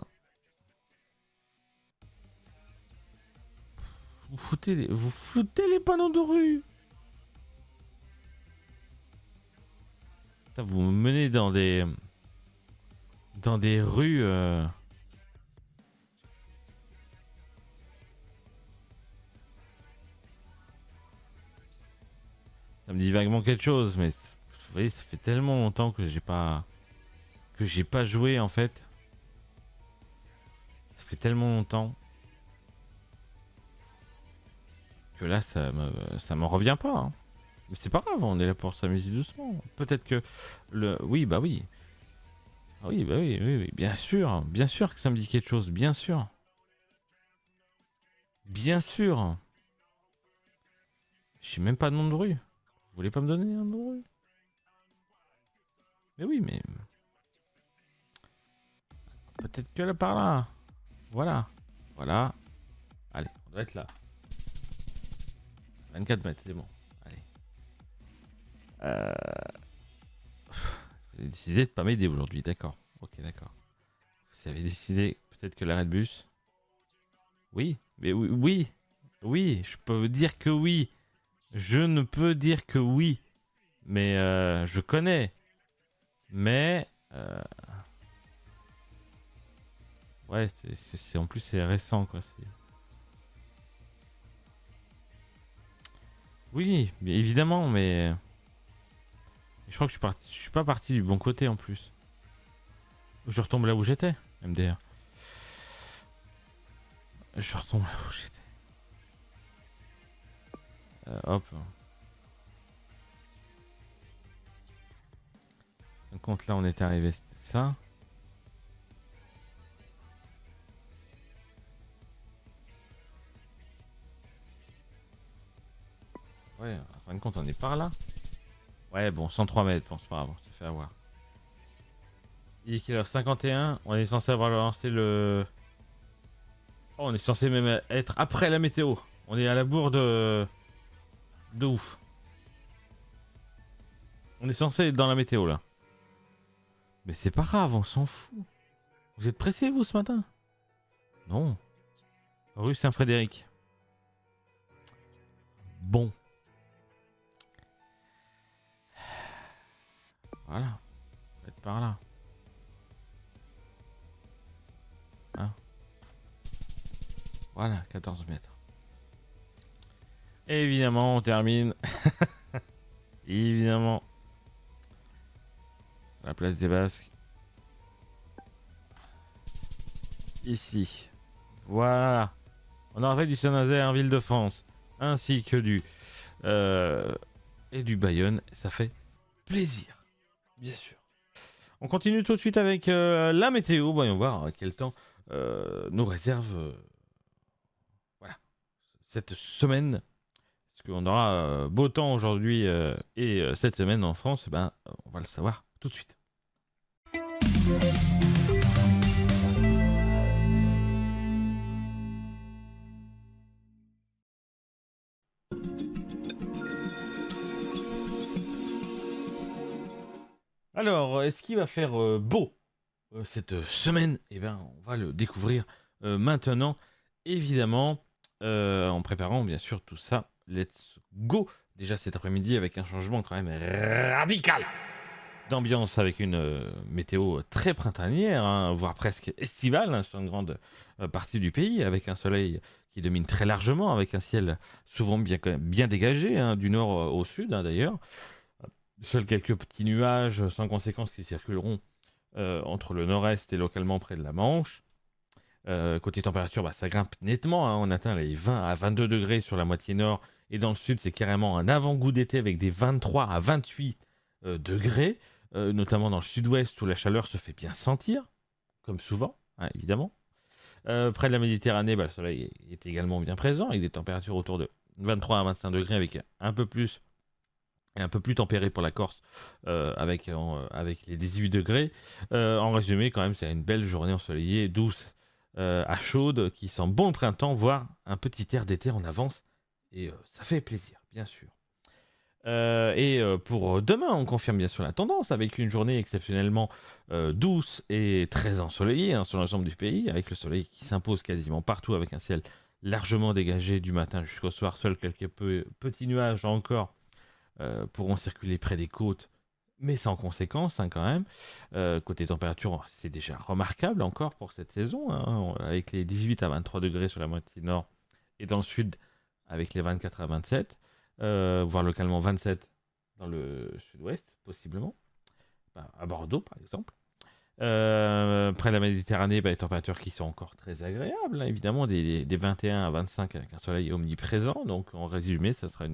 Vous foutez les panneaux de rue. Putain, vous me menez dans des rues. Ça me dit vaguement quelque chose, mais vous voyez, ça fait tellement longtemps que j'ai pas joué en fait. Ça fait tellement longtemps que là, ça me revient pas. Hein. Mais c'est pas grave, on est là pour s'amuser doucement. Peut-être que oui, bah oui. Ah oui, bah oui, oui, oui, bien sûr que ça me dit quelque chose, bien sûr. Bien sûr. Je sais même pas de nom de rue. Vous voulez pas me donner un nom de rue? Mais oui, mais peut-être que là par là. Voilà. Voilà. Allez, on doit être là. 24 mètres, c'est bon. Allez. Vous avez décidé de pas m'aider aujourd'hui, d'accord. Ok, d'accord. Vous avez décidé peut-être que l'arrêt de bus. Oui, mais oui, oui, oui, je peux dire que oui. Je ne peux dire que oui. Mais je connais. Mais ouais, en plus c'est récent quoi. Oui, mais évidemment, mais je crois que je suis pas parti du bon côté en plus. Je retombe là où j'étais, MDR. Je retombe là où j'étais. Hop. Donc là on est arrivé, c'était ça. Ouais, en fin de compte on est par là. Ouais, bon, 103 mètres, bon, c'est pas grave, on s'est fait avoir. Il est quelle heure? 51. On est censé avoir lancé le. Oh, on est censé même être après la météo. On est à la bourre de ouf. On est censé être dans la météo là. Mais c'est pas grave, on s'en fout. Vous êtes pressé vous ce matin? Non. Rue Saint-Frédéric. Bon. Voilà. On va être par là. Hein? Voilà, 14 mètres. Et évidemment, on termine. Évidemment, la place des Basques. Ici. Voilà. On aurait fait du Saint-Nazaire en Ville-de-France, ainsi que du Bayonne. Ça fait plaisir, bien sûr. On continue tout de suite avec la météo. Voyons voir quel temps nous réserve voilà, cette semaine. Est-ce qu'on aura beau temps aujourd'hui et cette semaine en France? Eh ben, on va le savoir tout de suite. Alors, est-ce qu'il va faire beau cette semaine? Eh bien, on va le découvrir maintenant, évidemment, en préparant bien sûr tout ça. Let's go! Déjà cet après-midi avec un changement quand même radical d'ambiance avec une météo très printanière, hein, voire presque estivale hein, sur une grande partie du pays, avec un soleil qui domine très largement, avec un ciel souvent bien dégagé, hein, du nord au sud hein, d'ailleurs. Seuls quelques petits nuages sans conséquence qui circuleront entre le nord-est et localement près de la Manche. Côté température, bah, ça grimpe nettement. Hein. On atteint les 20 à 22 degrés sur la moitié nord. Et dans le sud, c'est carrément un avant-goût d'été avec des 23 à 28 degrés. Notamment dans le sud-ouest où la chaleur se fait bien sentir, comme souvent, hein, évidemment. Près de la Méditerranée, bah, le soleil est également bien présent avec des températures autour de 23 à 25 degrés avec un peu plus tempéré pour la Corse avec les 18 degrés. En résumé, quand même, c'est une belle journée ensoleillée, douce, à chaude, qui sent bon le printemps, voire un petit air d'été en avance. Et ça fait plaisir, bien sûr. Pour demain, on confirme bien sûr la tendance avec une journée exceptionnellement douce et très ensoleillée hein, sur l'ensemble du pays, avec le soleil qui s'impose quasiment partout avec un ciel largement dégagé du matin jusqu'au soir. Seuls quelques petits nuages encore pourront circuler près des côtes, mais sans conséquence hein, quand même. Côté température, c'est déjà remarquable encore pour cette saison, hein, avec les 18 à 23 degrés sur la moitié nord et dans le sud avec les 24 à 27, voire localement 27 dans le sud-ouest, possiblement, à Bordeaux par exemple. Près de la Méditerranée, les températures qui sont encore très agréables, hein, évidemment, des 21 à 25 avec un soleil omniprésent. Donc en résumé, ça sera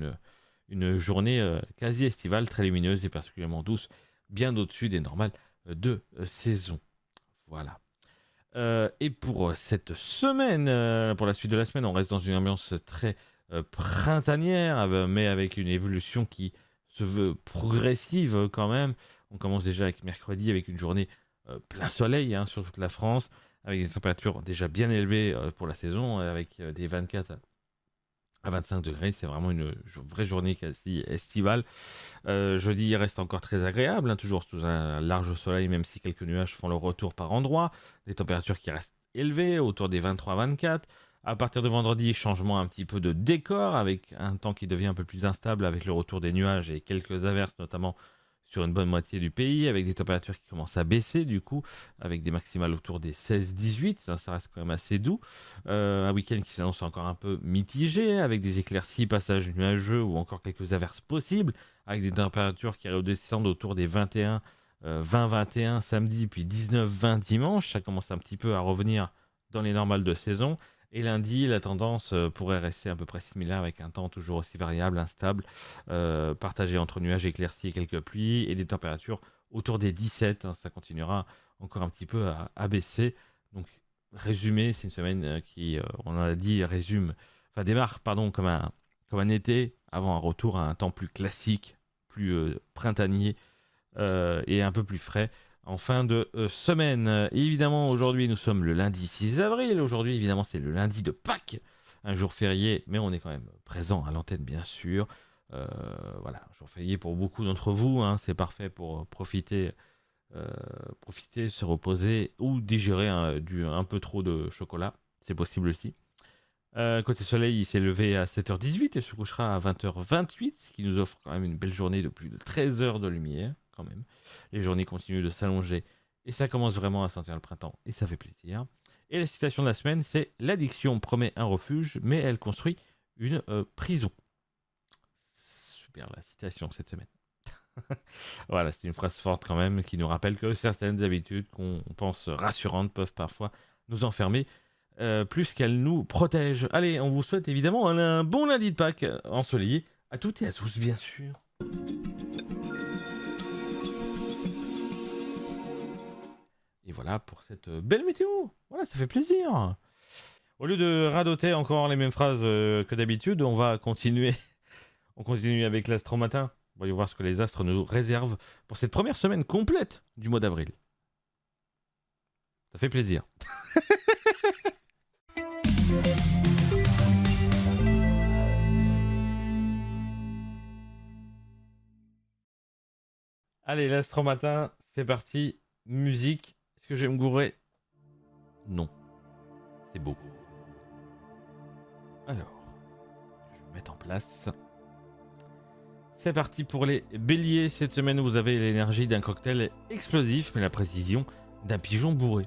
une journée quasi estivale, très lumineuse et particulièrement douce, bien au-dessus des normales de saison. Voilà. Et pour cette semaine, pour la suite de la semaine, on reste dans une ambiance très printanière, mais avec une évolution qui se veut progressive quand même. On commence déjà avec mercredi, avec une journée plein soleil hein, sur toute la France, avec des températures déjà bien élevées pour la saison, avec des 24 à 25 degrés, c'est vraiment une vraie journée quasi estivale. Jeudi, il reste encore très agréable, hein, toujours sous un large soleil, même si quelques nuages font leur retour par endroits. Des températures qui restent élevées, autour des 23 à 24. À partir de vendredi, changement un petit peu de décor, avec un temps qui devient un peu plus instable, avec le retour des nuages et quelques averses, notamment sur une bonne moitié du pays, avec des températures qui commencent à baisser du coup, avec des maximales autour des 16-18, ça reste quand même assez doux. Un week-end qui s'annonce encore un peu mitigé, avec des éclaircies, passages nuageux ou encore quelques averses possibles, avec des températures qui redescendent autour des 21, 20-21 samedi, puis 19-20 dimanche. Ça commence un petit peu à revenir dans les normales de saison. Et lundi, la tendance pourrait rester à peu près similaire avec un temps toujours aussi variable, instable, partagé entre nuages éclaircis et quelques pluies et des températures autour des 17. Hein, ça continuera encore un petit peu à baisser. Donc, résumé, c'est une semaine qui, on a dit, démarre comme un été avant un retour à un temps plus classique, plus printanier et un peu plus frais. En fin de semaine. Et évidemment, aujourd'hui, nous sommes le lundi 6 avril. Aujourd'hui, évidemment, c'est le lundi de Pâques, un jour férié, mais on est quand même présent à l'antenne, bien sûr. Voilà, jour férié pour beaucoup d'entre vous. Hein, c'est parfait pour profiter, se reposer ou digérer un peu trop de chocolat. C'est possible aussi. Côté soleil, il s'est levé à 7h18 et se couchera à 20h28, ce qui nous offre quand même une belle journée de plus de 13 heures de lumière. Quand même. Les journées continuent de s'allonger et ça commence vraiment à sentir le printemps et ça fait plaisir. Et la citation de la semaine, c'est: l'addiction promet un refuge, mais elle construit une prison. Super la citation cette semaine. Voilà, c'est une phrase forte quand même qui nous rappelle que certaines habitudes qu'on pense rassurantes peuvent parfois nous enfermer plus qu'elles nous protègent. Allez, on vous souhaite évidemment un bon lundi de Pâques ensoleillé à toutes et à tous, bien sûr. Et voilà pour cette belle météo. Voilà, ça fait plaisir. Au lieu de radoter encore les mêmes phrases que d'habitude, on va continuer. On continue avec l'astromatin. Voyons voir ce que les astres nous réservent pour cette première semaine complète du mois d'avril. Ça fait plaisir. Allez, l'astromatin, c'est parti. Musique. Est-ce que je vais me gourer? Non. C'est beau. Alors, je vais me mettre en place. C'est parti pour les béliers. Cette semaine, vous avez l'énergie d'un cocktail explosif, mais la précision d'un pigeon bourré.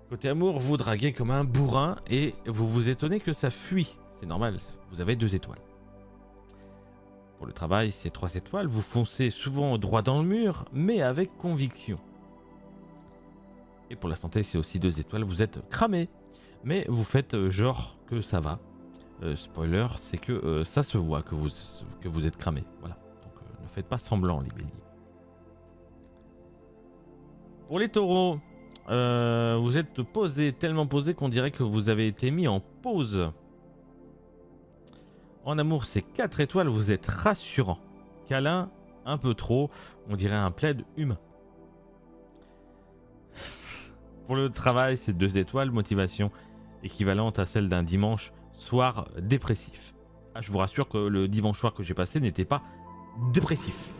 Côté amour, vous draguez comme un bourrin et vous vous étonnez que ça fuit. C'est normal, vous avez 2 étoiles. Pour le travail, c'est 3 étoiles. Vous foncez souvent droit dans le mur, mais avec conviction. Et pour la santé, c'est aussi 2 étoiles. Vous êtes cramé, mais vous faites genre que ça va. Spoiler, c'est que ça se voit que vous êtes cramé. Voilà. Donc ne faites pas semblant, les béliers. Pour les taureaux, vous êtes posé, tellement posé qu'on dirait que vous avez été mis en pause. En amour, c'est 4 étoiles, vous êtes rassurant. Câlin, un peu trop, on dirait un plaid humain. Pour le travail, c'est 2 étoiles, motivation équivalente à celle d'un dimanche soir dépressif. Ah, je vous rassure que le dimanche soir que j'ai passé n'était pas dépressif.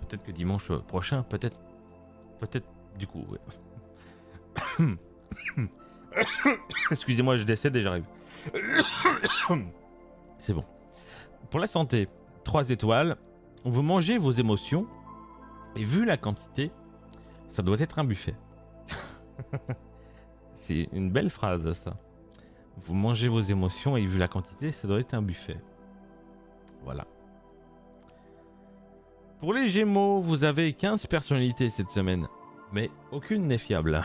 Peut-être que dimanche prochain, peut-être du coup. Ouais. Excusez-moi, je décède et j'arrive. C'est bon. Pour la santé, 3 étoiles. Vous mangez vos émotions et vu la quantité, ça doit être un buffet. C'est une belle phrase, ça. Vous mangez vos émotions et vu la quantité, ça doit être un buffet. Voilà. Pour les Gémeaux, vous avez 15 personnalités cette semaine, mais aucune n'est fiable.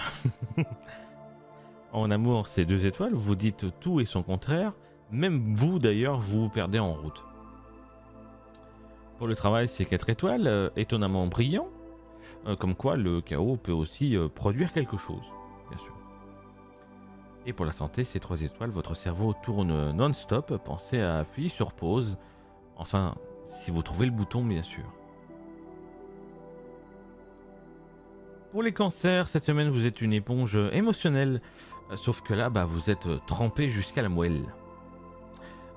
En amour, c'est 2 étoiles, vous dites tout et son contraire. Même vous, d'ailleurs, vous vous perdez en route. Pour le travail, c'est 4 étoiles, étonnamment brillant. Comme quoi, le chaos peut aussi produire quelque chose, bien sûr. Et pour la santé, c'est 3 étoiles, votre cerveau tourne non-stop, pensez à appuyer sur pause. Enfin, si vous trouvez le bouton, bien sûr. Pour les cancers, cette semaine, vous êtes une éponge émotionnelle. Sauf que là, vous êtes trempé jusqu'à la moelle.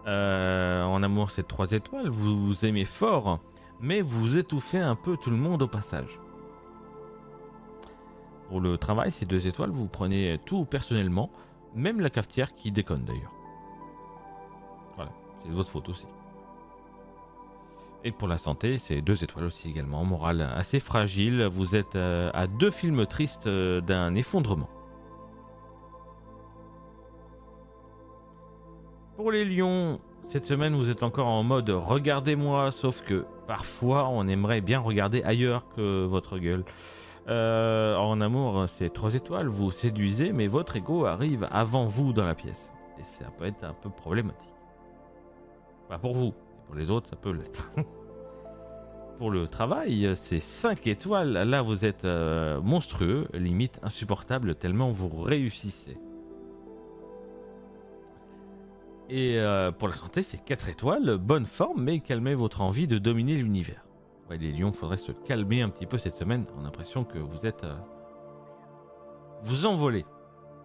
En amour, c'est 3 étoiles, vous aimez fort, mais vous étouffez un peu tout le monde au passage. Pour le travail, c'est 2 étoiles, vous prenez tout personnellement, même la cafetière qui déconne d'ailleurs. Voilà, c'est de votre faute aussi. Et pour la santé, c'est 2 étoiles aussi également, morale assez fragile, vous êtes à 2 films tristes d'un effondrement. Pour les lions, cette semaine vous êtes encore en mode regardez-moi, sauf que parfois on aimerait bien regarder ailleurs que votre gueule. En amour, c'est 3 étoiles, vous séduisez, mais votre ego arrive avant vous dans la pièce. Et ça peut être un peu problématique. Pas pour vous, pour les autres, ça peut l'être. Pour le travail, c'est 5 étoiles, là vous êtes monstrueux, limite insupportable tellement vous réussissez. Et pour la santé, c'est 4 étoiles, bonne forme, mais calmez votre envie de dominer l'univers. Ouais, les lions, faudrait se calmer un petit peu cette semaine. On a l'impression que vous êtes... vous envolez.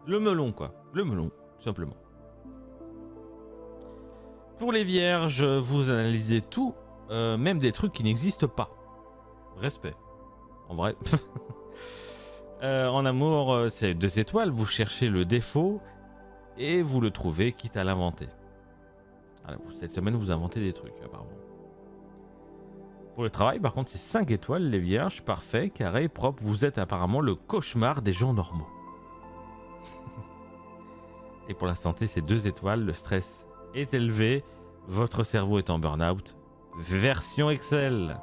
Le melon, quoi. Le melon, tout simplement. Pour les vierges, vous analysez tout, même des trucs qui n'existent pas. Respect. En vrai. En amour, c'est 2 étoiles, vous cherchez le défaut et vous le trouvez, quitte à l'inventer. Alors, cette semaine, vous inventez des trucs, apparemment. Pour le travail, par contre, c'est 5 étoiles, les vierges, parfait, carré, propre. Vous êtes apparemment le cauchemar des gens normaux. Et pour la santé, c'est 2 étoiles, le stress est élevé, votre cerveau est en burn-out version Excel.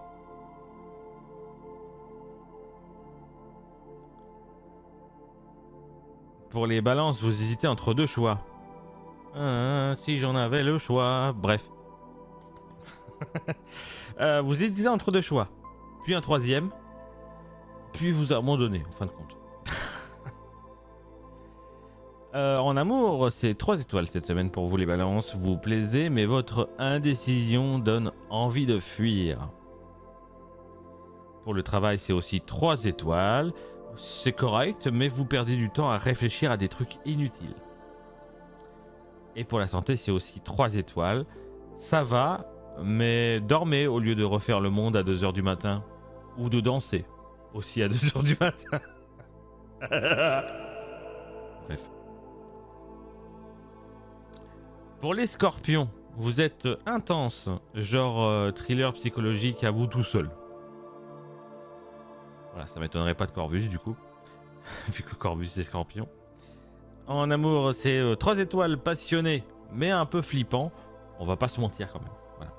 Pour les balances, vous hésitez entre deux choix. Si j'en avais le choix. Bref. Vous hésitez entre deux choix. Puis un troisième. Puis vous abandonnez, en fin de compte. En amour, c'est 3 étoiles cette semaine pour vous les balances. Vous vous plaisez, mais votre indécision donne envie de fuir. Pour le travail, c'est aussi 3 étoiles. C'est correct, mais vous perdez du temps à réfléchir à des trucs inutiles. Et pour la santé, c'est aussi 3 étoiles. Ça va, mais dormez au lieu de refaire le monde à 2h du matin. Ou de danser, aussi à 2h du matin. Bref. Pour les scorpions, vous êtes intense, genre thriller psychologique à vous tout seul. Voilà, ça m'étonnerait pas de Corvus du coup, vu que Corvus c'est scorpion. En amour, c'est 3 étoiles passionné, mais un peu flippant. On va pas se mentir quand même. Voilà.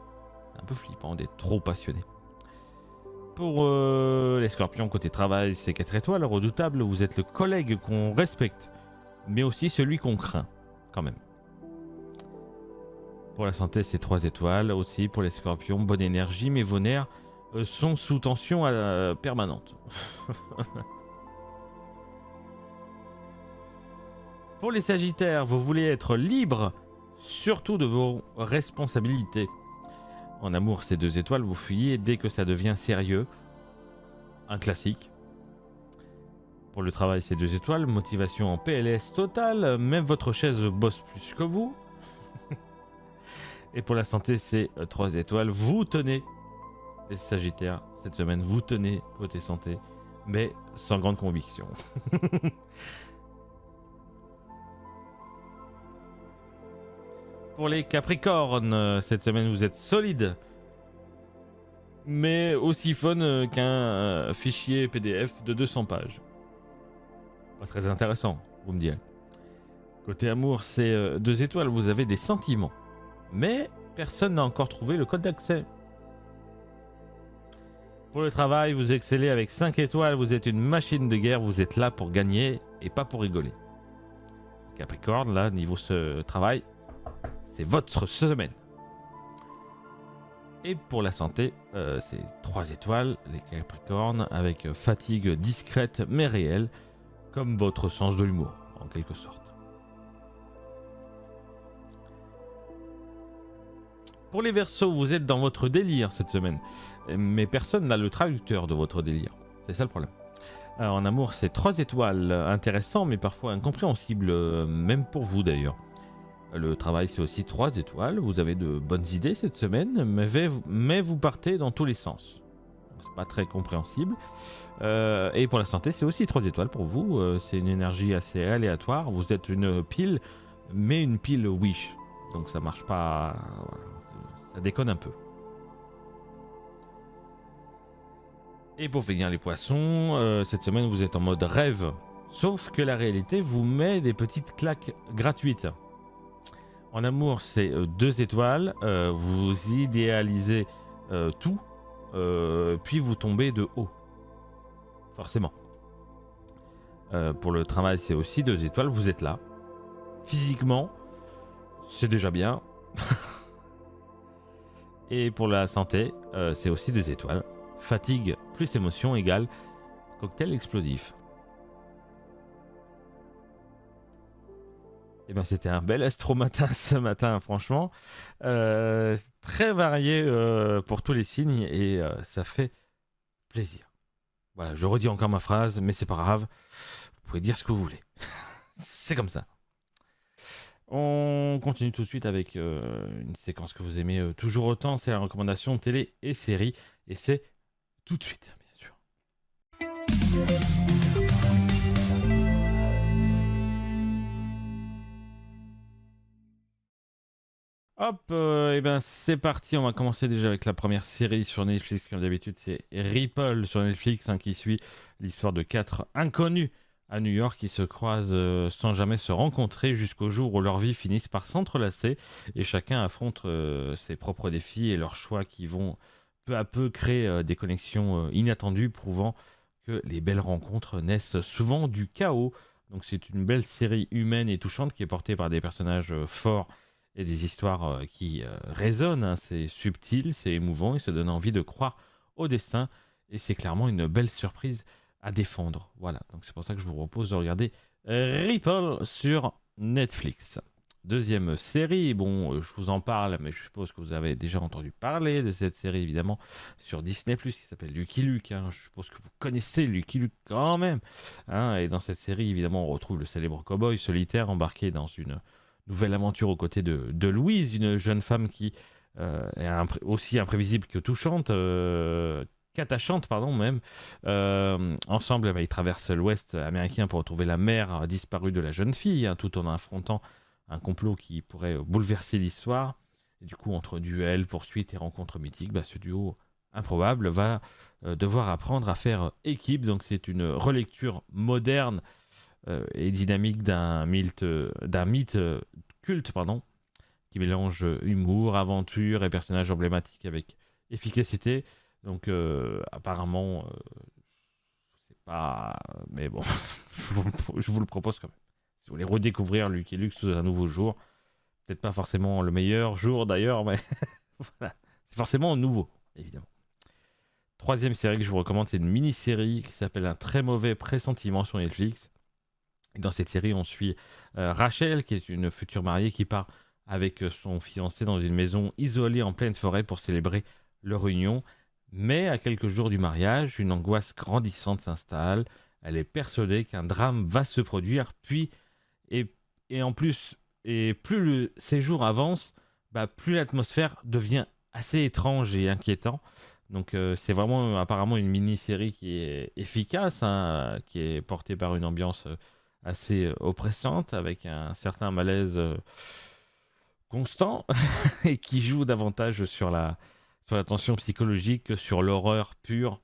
Un peu flippant d'être trop passionné. Pour les scorpions, côté travail, c'est 4 étoiles, redoutable. Vous êtes le collègue qu'on respecte, mais aussi celui qu'on craint, quand même. Pour la santé, c'est 3 étoiles. Aussi, pour les scorpions, bonne énergie, mais vos nerfs sont sous tension permanente. Pour les sagittaires, vous voulez être libre, surtout de vos responsabilités. En amour, c'est 2 étoiles, vous fuyez dès que ça devient sérieux. Un classique. Pour le travail, c'est 2 étoiles, motivation en PLS totale, même votre chaise bosse plus que vous. Et pour la santé, c'est 3 étoiles, vous tenez. Les sagittaires, cette semaine, vous tenez côté santé, mais sans grande conviction. Pour les capricornes, cette semaine, vous êtes solide, mais aussi fun qu'un fichier PDF de 200 pages. Pas très intéressant, vous me direz. Côté amour, c'est 2 étoiles, vous avez des sentiments, mais personne n'a encore trouvé le code d'accès. Pour le travail, vous excellez avec 5 étoiles, vous êtes une machine de guerre, vous êtes là pour gagner et pas pour rigoler. Capricorne, là, niveau ce travail, c'est votre semaine. Et pour la santé, c'est 3 étoiles, les Capricornes, avec fatigue discrète mais réelle, comme votre sens de l'humour, en quelque sorte. Pour les Verseaux, vous êtes dans votre délire cette semaine, mais personne n'a le traducteur de votre délire. C'est ça le problème. Alors, en amour, c'est 3 étoiles, intéressant mais parfois incompréhensible, même pour vous d'ailleurs. Le travail, c'est aussi 3 étoiles, vous avez de bonnes idées cette semaine, mais vous partez dans tous les sens. C'est pas très compréhensible. Et pour la santé, c'est aussi 3 étoiles pour vous, c'est une énergie assez aléatoire, vous êtes une pile, mais une pile Wish. Donc ça marche pas, voilà, ça déconne un peu. Et pour finir les poissons, cette semaine vous êtes en mode rêve, sauf que la réalité vous met des petites claques gratuites. En amour, c'est 2 étoiles, vous idéalisez tout, puis vous tombez de haut, forcément. Pour le travail, c'est aussi 2 étoiles, vous êtes là. Physiquement, c'est déjà bien. Et pour la santé, c'est aussi 2 étoiles. Fatigue plus émotion égale cocktail explosif. Et ben c'était un bel astromatin ce matin, franchement. Très varié pour tous les signes et ça fait plaisir. Voilà, je redis encore ma phrase, mais c'est pas grave. Vous pouvez dire ce que vous voulez. C'est comme ça. On continue tout de suite avec une séquence que vous aimez toujours autant, c'est la recommandation télé et série, et c'est tout de suite, bien sûr. Hop, et ben c'est parti, on va commencer déjà avec la première série sur Netflix, comme d'habitude c'est Ripple sur Netflix, qui suit l'histoire de 4 inconnus à New York qui se croisent sans jamais se rencontrer jusqu'au jour où leurs vies finissent par s'entrelacer et chacun affronte ses propres défis et leurs choix qui vont peu à peu créer des connexions inattendues, prouvant que les belles rencontres naissent souvent du chaos. Donc c'est une belle série humaine et touchante qui est portée par des personnages forts et des histoires qui résonnent. Hein. C'est subtil, c'est émouvant et ça donne envie de croire au destin. Et c'est clairement une belle surprise à défendre. Voilà, donc c'est pour ça que je vous propose de regarder Ripple sur Netflix. Deuxième série, bon, je vous en parle, mais je suppose que vous avez déjà entendu parler de cette série, évidemment, sur Disney+, qui s'appelle Lucky Luke. Hein. Je suppose que vous connaissez Lucky Luke quand même. Hein. Et dans cette série, évidemment, on retrouve le célèbre cow-boy solitaire embarqué dans une nouvelle aventure aux côtés de Louise, une jeune femme qui est aussi imprévisible que touchante, qu'attachante, pardon, même. Ensemble, ils traversent l'Ouest américain pour retrouver la mère disparue de la jeune fille, hein, tout en affrontant un complot qui pourrait bouleverser l'histoire. Et du coup, entre duels, poursuites et rencontres mythiques, ce duo improbable va devoir apprendre à faire équipe. Donc c'est une relecture moderne et dynamique d'un mythe culte, qui mélange humour, aventure et personnages emblématiques avec efficacité. Donc apparemment, c'est pas... Mais bon, je vous le propose quand même. Si vous voulez redécouvrir Lucky Luke sous un nouveau jour, peut-être pas forcément le meilleur jour d'ailleurs, mais voilà. C'est forcément nouveau, évidemment. Troisième série que je vous recommande, c'est une mini-série qui s'appelle Un très mauvais pressentiment sur Netflix. Et dans cette série, on suit Rachel, qui est une future mariée qui part avec son fiancé dans une maison isolée en pleine forêt pour célébrer leur union. Mais à quelques jours du mariage, une angoisse grandissante s'installe. Elle est persuadée qu'un drame va se produire, puis, et en plus, et plus le séjour avance, plus l'atmosphère devient assez étrange et inquiétant. Donc c'est vraiment apparemment une mini-série qui est efficace, hein, qui est portée par une ambiance assez oppressante, avec un certain malaise constant, et qui joue davantage sur la tension psychologique que sur l'horreur pure.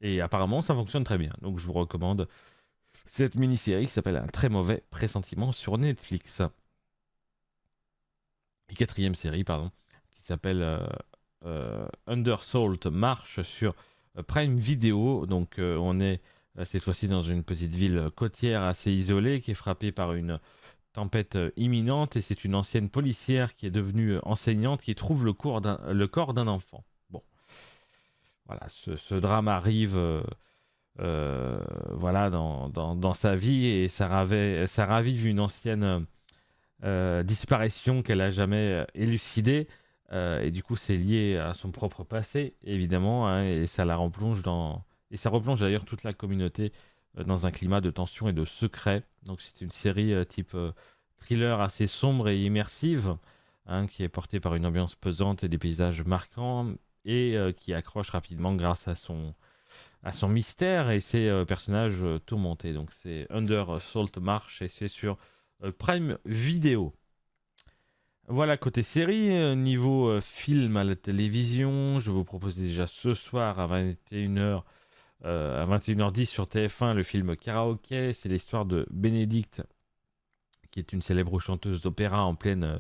Et apparemment, ça fonctionne très bien. Donc je vous recommande cette mini-série qui s'appelle Un très mauvais pressentiment sur Netflix. Et quatrième série, qui s'appelle Undersalt marche sur Prime Video. Donc on est cette fois-ci dans une petite ville côtière assez isolée qui est frappée par une tempête imminente, et c'est une ancienne policière qui est devenue enseignante qui trouve le corps d'un enfant. Bon, voilà, ce drame arrive voilà, dans sa vie, et ça ravive une ancienne disparition qu'elle n'a jamais élucidée, et du coup c'est lié à son propre passé, évidemment, hein, et ça la replonge et ça replonge d'ailleurs toute la communauté dans un climat de tension et de secret. Donc c'est une série type thriller assez sombre et immersive, hein, qui est portée par une ambiance pesante et des paysages marquants, et qui accroche rapidement grâce à son mystère et ses personnages tourmentés. Donc c'est Under Salt March, et c'est sur Prime Video. Voilà, côté série. Niveau film à la télévision, je vous propose déjà ce soir à 21h, à 21h10 sur TF1, le film Karaoké. C'est l'histoire de Bénédicte, qui est une célèbre chanteuse d'opéra en pleine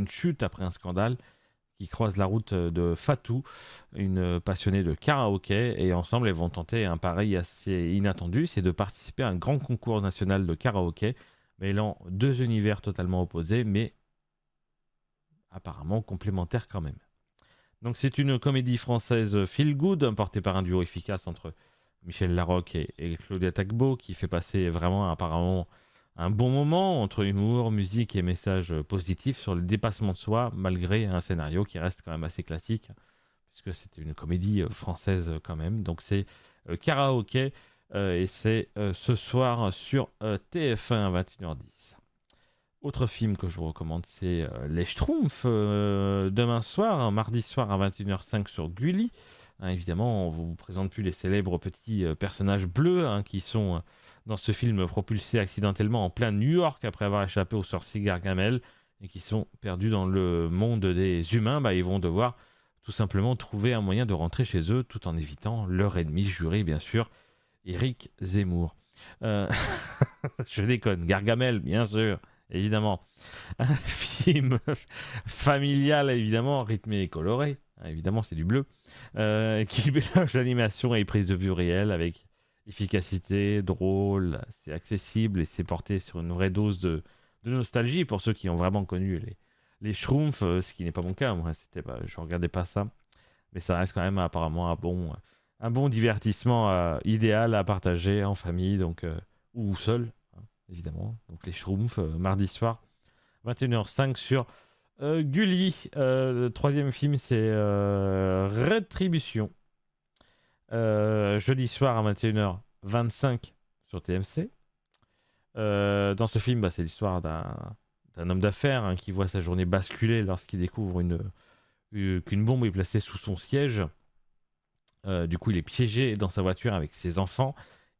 chute après un scandale, qui croise la route de Fatou, une passionnée de karaoké, et ensemble elles vont tenter un pari assez inattendu, c'est de participer à un grand concours national de karaoké, mêlant deux univers totalement opposés, mais apparemment complémentaires quand même. Donc c'est une comédie française feel good, portée par un duo efficace entre Michel Larocque et Claudia Tagbo, qui fait passer vraiment apparemment un bon moment entre humour, musique et messages positifs sur le dépassement de soi, malgré un scénario qui reste quand même assez classique, puisque c'était une comédie française quand même. Donc c'est Karaoké, et c'est ce soir sur TF1 à 21h10. Autre film que je vous recommande, c'est Les Schtroumpfs, demain soir, mardi soir à 21h05 sur Gulli. Hein, évidemment, on ne vous présente plus les célèbres petits personnages bleus, hein, qui sont dans ce film propulsés accidentellement en plein New York après avoir échappé au sorcier Gargamel, et qui sont perdus dans le monde des humains. Ils vont devoir tout simplement trouver un moyen de rentrer chez eux tout en évitant leur ennemi juré, bien sûr, Éric Zemmour. Euh, je déconne, Gargamel, bien sûr, évidemment. Un film familial, évidemment, rythmé et coloré. Évidemment, c'est du bleu. Qui mélange l'animation et les prises de vue réelles avec efficacité, drôle. C'est accessible et c'est porté sur une vraie dose de nostalgie pour ceux qui ont vraiment connu les Schtroumpfs, ce qui n'est pas mon cas. Moi, je regardais pas ça. Mais ça reste quand même apparemment un bon divertissement idéal à partager en famille donc, ou seul, hein, évidemment. Donc les Schtroumpfs, mardi soir, 21h05 sur Gulli. Le troisième film, c'est Rétribution. Jeudi soir à 21h25 sur TMC. Dans ce film, c'est l'histoire d'un homme d'affaires hein, qui voit sa journée basculer lorsqu'il découvre qu'une bombe est placée sous son siège. Du coup, il est piégé dans sa voiture avec ses enfants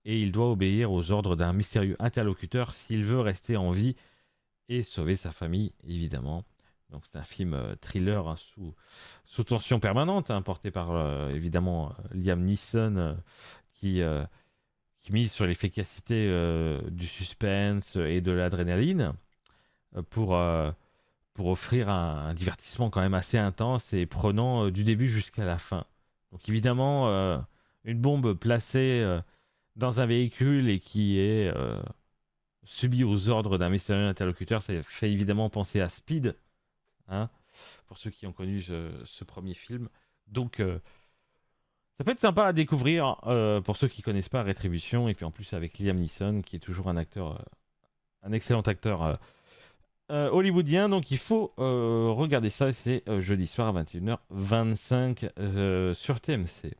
et il doit obéir aux ordres d'un mystérieux interlocuteur s'il veut rester en vie et sauver sa famille, évidemment. Donc c'est un film thriller hein, sous tension permanente, hein, porté par évidemment Liam Neeson, qui mise sur l'efficacité du suspense et de l'adrénaline pour offrir un divertissement quand même assez intense et prenant du début jusqu'à la fin. Donc évidemment, une bombe placée dans un véhicule et qui est subie aux ordres d'un mystérieux interlocuteur, ça fait évidemment penser à Speed, hein, pour ceux qui ont connu ce premier film. Donc ça peut être sympa à découvrir pour ceux qui connaissent pas Rétribution, et puis en plus avec Liam Neeson, qui est toujours un acteur, un excellent acteur hollywoodien, donc il faut regarder ça, c'est jeudi soir à 21h25 sur TMC.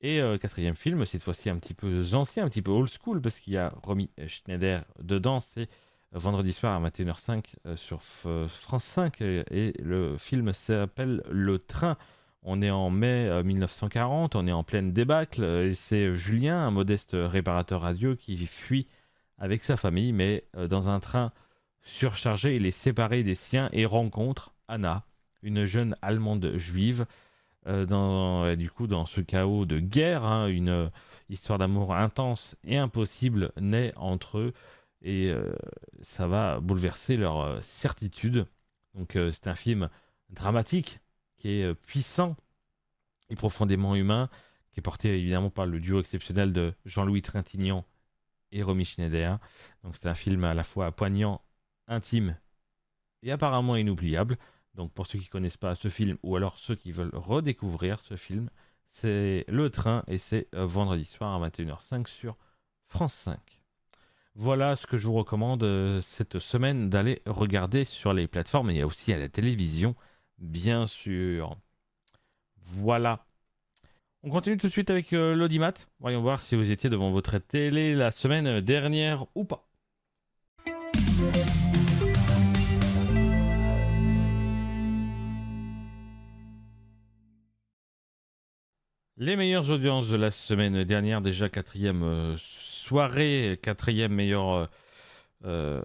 Et quatrième film, cette fois-ci un petit peu ancien, un petit peu old school, parce qu'il y a Romy Schneider dedans, c'est vendredi soir à 21h05 sur France 5, et le film s'appelle Le Train. On est en mai 1940, on est en pleine débâcle, et c'est Julien, un modeste réparateur radio, qui fuit avec sa famille, mais dans un train surchargé, il est séparé des siens et rencontre Anna, une jeune Allemande juive. Du coup, dans ce chaos de guerre, hein, une histoire d'amour intense et impossible naît entre eux et ça va bouleverser leur certitude. Donc, c'est un film dramatique qui est puissant et profondément humain, qui est porté évidemment par le duo exceptionnel de Jean-Louis Trintignant et Romy Schneider. Donc, c'est un film à la fois poignant, intime et apparemment inoubliable. Donc pour ceux qui ne connaissent pas ce film, ou alors ceux qui veulent redécouvrir ce film, c'est Le Train et c'est vendredi soir à 21h05 sur France 5. Voilà ce que je vous recommande cette semaine d'aller regarder sur les plateformes. Et il y a aussi à la télévision, bien sûr. Voilà. On continue tout de suite avec l'audimat. Voyons voir si vous étiez devant votre télé la semaine dernière ou pas. Les meilleures audiences de la semaine dernière, déjà quatrième soirée, quatrième meilleure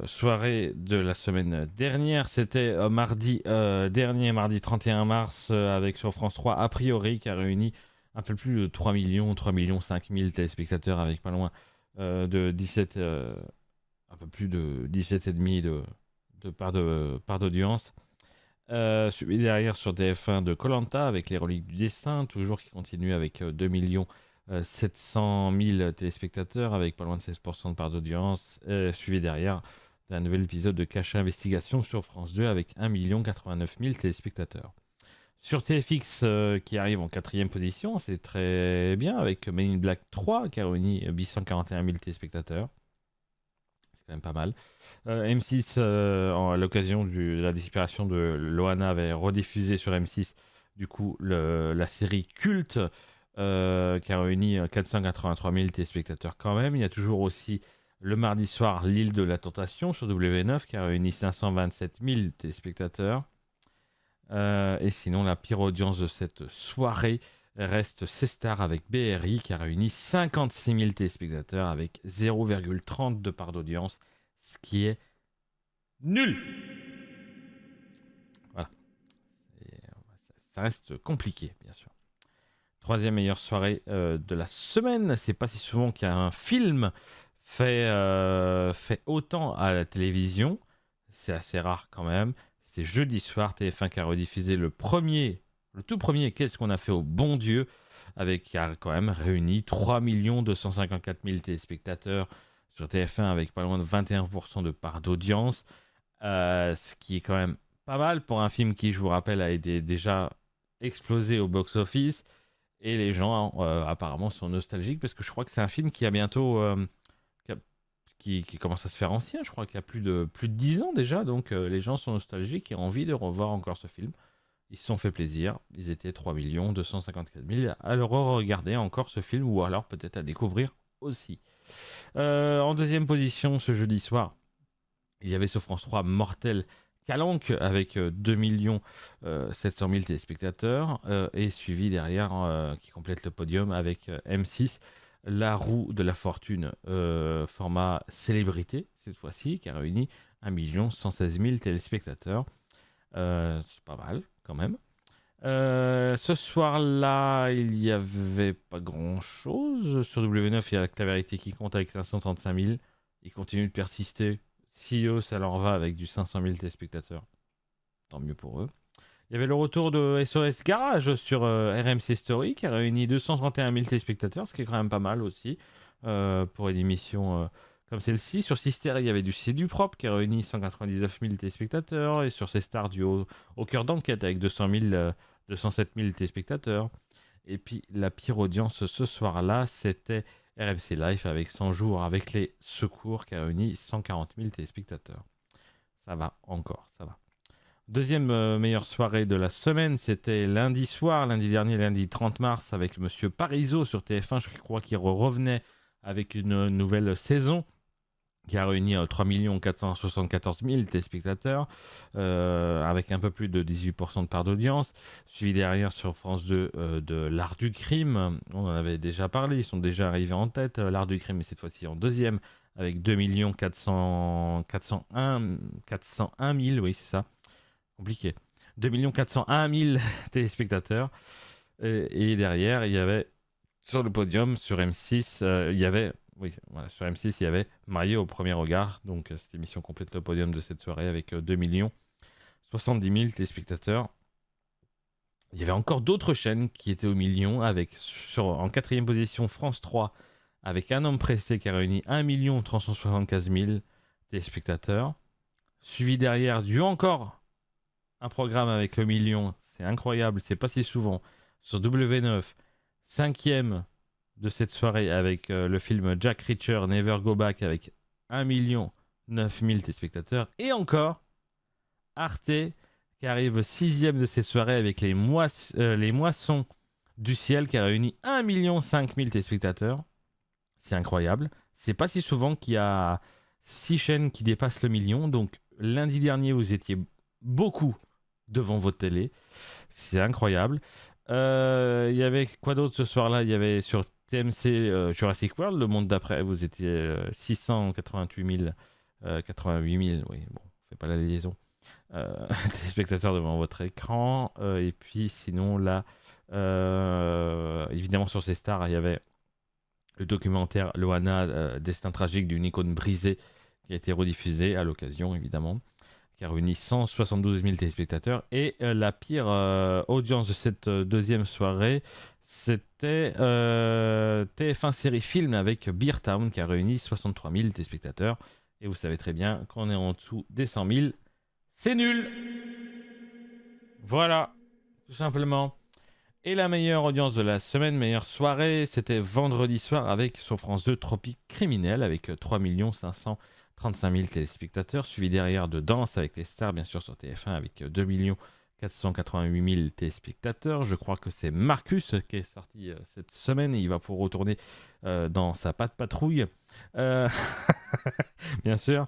soirée de la semaine dernière, c'était mardi dernier, mardi 31 mars, avec sur France 3, A priori, qui a réuni un peu plus de 3 millions, 5 000 téléspectateurs, avec pas loin de 17, un peu plus de 17,5 de part d'audience. Suivi derrière sur TF1 de koh avec les reliques du destin, toujours qui continue avec 2 700 000 téléspectateurs, avec pas loin de 16% de part d'audience. Suivi derrière d'un nouvel épisode de Cache Investigation sur France 2 avec 1 89 000 téléspectateurs. Sur TFX qui arrive en quatrième position, c'est très bien, avec Men in Black 3 qui a réuni 841 000 téléspectateurs. C'est quand même pas mal. M6, à l'occasion de la disparition de Loana, avait rediffusé sur M6 du coup la série culte qui a réuni 483 000 téléspectateurs quand même. Il y a toujours aussi le mardi soir l'île de la Tentation sur W9 qui a réuni 527 000 téléspectateurs. Et sinon, la pire audience de cette soirée reste C-Star avec BRI qui a réuni 56 000 téléspectateurs avec 0,30 de part d'audience, ce qui est nul. Voilà. Ça reste compliqué, bien sûr. Troisième meilleure soirée de la semaine. C'est pas si souvent qu'il y a un film fait autant à la télévision. C'est assez rare quand même. C'est jeudi soir, TF1 qui a rediffusé le tout premier Qu'est-ce qu'on a fait au bon Dieu, avec qui a quand même réuni 3 254 000 téléspectateurs sur TF1 avec pas loin de 21% de part d'audience. Ce qui est quand même pas mal pour un film qui, je vous rappelle, a été déjà explosé au box-office. Et les gens, apparemment, sont nostalgiques parce que je crois que c'est un film qui a bientôt. Qui, a- qui commence à se faire ancien. Je crois qu'il y a plus de 10 ans déjà. Donc les gens sont nostalgiques et ont envie de revoir encore ce film. Ils se sont fait plaisir. Ils étaient 3 254 000 à le regarder encore ce film ou alors peut-être à découvrir aussi. En deuxième position, ce jeudi soir, il y avait sur France 3 Mortel Calanque avec 2 700 000 téléspectateurs et suivi derrière qui complète le podium avec M6 La Roue de la Fortune format célébrité cette fois-ci qui a réuni 1 116 000 téléspectateurs. C'est pas mal quand même. Ce soir-là, il n'y avait pas grand-chose. Sur W9, il y a La Vérité qui compte avec 535 000. Ils continuent de persister. Si eux, ça leur va avec du 500 000 téléspectateurs, tant mieux pour eux. Il y avait le retour de SOS Garage sur RMC Story qui a réuni 231 000 téléspectateurs, ce qui est quand même pas mal aussi pour une émission comme celle-ci. Sur Sister, il y avait du C'est du propre qui a réuni 199 000 téléspectateurs. Et sur C Stars, du Au cœur d'enquête avec 207 000 téléspectateurs. Et puis la pire audience ce soir-là, c'était RMC Live avec 100 jours avec les secours qui a réuni 140 000 téléspectateurs. Ça va encore, ça va. Deuxième meilleure soirée de la semaine, c'était lundi soir, lundi dernier, lundi 30 mars, avec Monsieur Parisot sur TF1. Je crois qu'il revenait avec une nouvelle saison qui a réuni 3 474 000 téléspectateurs, avec un peu plus de 18% de part d'audience. Suivi derrière sur France 2 de L'Art du Crime. On en avait déjà parlé, ils sont déjà arrivés en tête. L'Art du Crime, mais cette fois-ci en deuxième, avec 2 401 000, oui c'est ça, compliqué. 2 401 000 téléspectateurs. Et derrière, il y avait sur le podium, sur M6, il y avait oui, voilà, sur M6, il y avait Marié au premier regard. Donc, cette émission complète le podium de cette soirée avec 2 70 000 téléspectateurs. Il y avait encore d'autres chaînes qui étaient au million, avec en quatrième position France 3, avec Un homme pressé qui a réuni 1 375 000 téléspectateurs. Suivi derrière du encore un programme avec le million. C'est incroyable, c'est pas si souvent. Sur W9, cinquième de cette soirée avec le film Jack Reacher Never Go Back avec 1 9 000 téléspectateurs. Et encore, Arte qui arrive sixième de cette soirée avec les Moissons du Ciel qui a réuni 1 5 000 téléspectateurs. C'est incroyable. C'est pas si souvent qu'il y a 6 chaînes qui dépassent le million. Donc lundi dernier, vous étiez beaucoup devant votre télé. C'est incroyable. Il y avait quoi d'autre ce soir-là? Il y avait sur TMC Jurassic World, le monde d'après, vous étiez 688 000, 88 000, oui, bon, on fait pas la liaison, téléspectateurs devant votre écran. Et puis sinon, là, évidemment sur ces stars, il y avait le documentaire Loana, Destin tragique d'une icône brisée, qui a été rediffusé à l'occasion, évidemment, qui a réuni 172 000 téléspectateurs. Et la pire audience de cette deuxième soirée, c'était TF1 série film avec Beer Town qui a réuni 63 000 téléspectateurs. Et vous savez très bien qu'on est en dessous des 100 000. C'est nul. Voilà, tout simplement. Et la meilleure audience de la semaine, meilleure soirée, c'était vendredi soir avec sur France 2 Tropique Criminel avec 3 535 000 téléspectateurs, suivi derrière de Danse avec les stars, bien sûr, sur TF1 avec 2 488 000 téléspectateurs. Je crois que c'est Marcus qui est sorti cette semaine et il va pouvoir retourner dans sa patte patrouille. Bien sûr.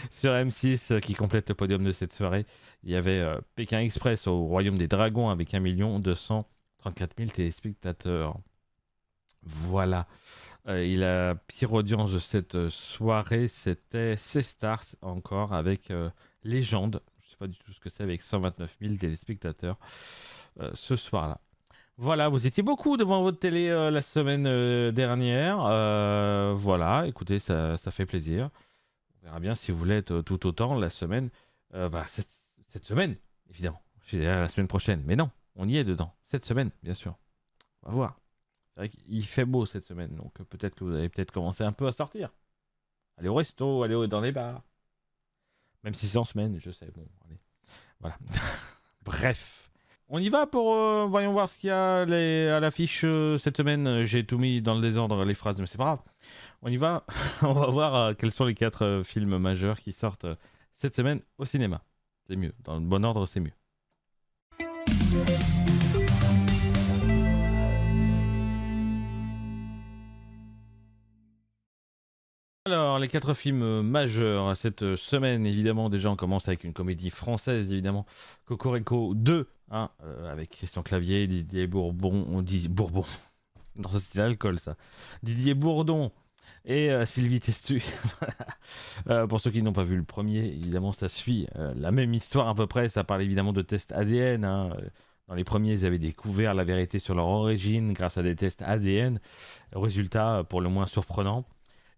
Sur M6 qui complète le podium de cette soirée, il y avait Pékin Express au Royaume des Dragons avec 1 234 000 téléspectateurs. Voilà. Et la pire audience de cette soirée, c'était C-Stars encore avec Légende. Je ne sais pas du tout ce que c'est avec 129 000 téléspectateurs ce soir-là. Voilà, vous étiez beaucoup devant votre télé la semaine dernière. Voilà, écoutez, ça fait plaisir. On verra bien si vous l'êtes tout autant la semaine. Cette semaine, évidemment. Je dirais la semaine prochaine. Mais non, on y est dedans. Cette semaine, bien sûr. On va voir. C'est vrai qu'il fait beau cette semaine, donc peut-être que vous allez peut-être commencer un peu à sortir. Aller au resto, dans les bars. Même si c'est en semaine, je sais. Bon, allez. Voilà. Bref. On y va pour... voyons voir ce qu'il y a à l'affiche cette semaine. J'ai tout mis dans le désordre, les phrases, mais c'est pas grave. On y va. On va voir quels sont les 4 films majeurs qui sortent cette semaine au cinéma. C'est mieux. Dans le bon ordre, c'est mieux. Alors, les 4 films majeurs cette semaine, évidemment, déjà on commence avec une comédie française, évidemment, Cocorico 2, hein, avec Christian Clavier, Didier Bourbon, on dit Bourbon, non ça c'était l'alcool ça, Didier Bourdon et Sylvie Testu. Pour ceux qui n'ont pas vu le premier, évidemment ça suit la même histoire à peu près, ça parle évidemment de tests ADN, hein. Dans les premiers, ils avaient découvert la vérité sur leur origine grâce à des tests ADN, résultat pour le moins surprenant.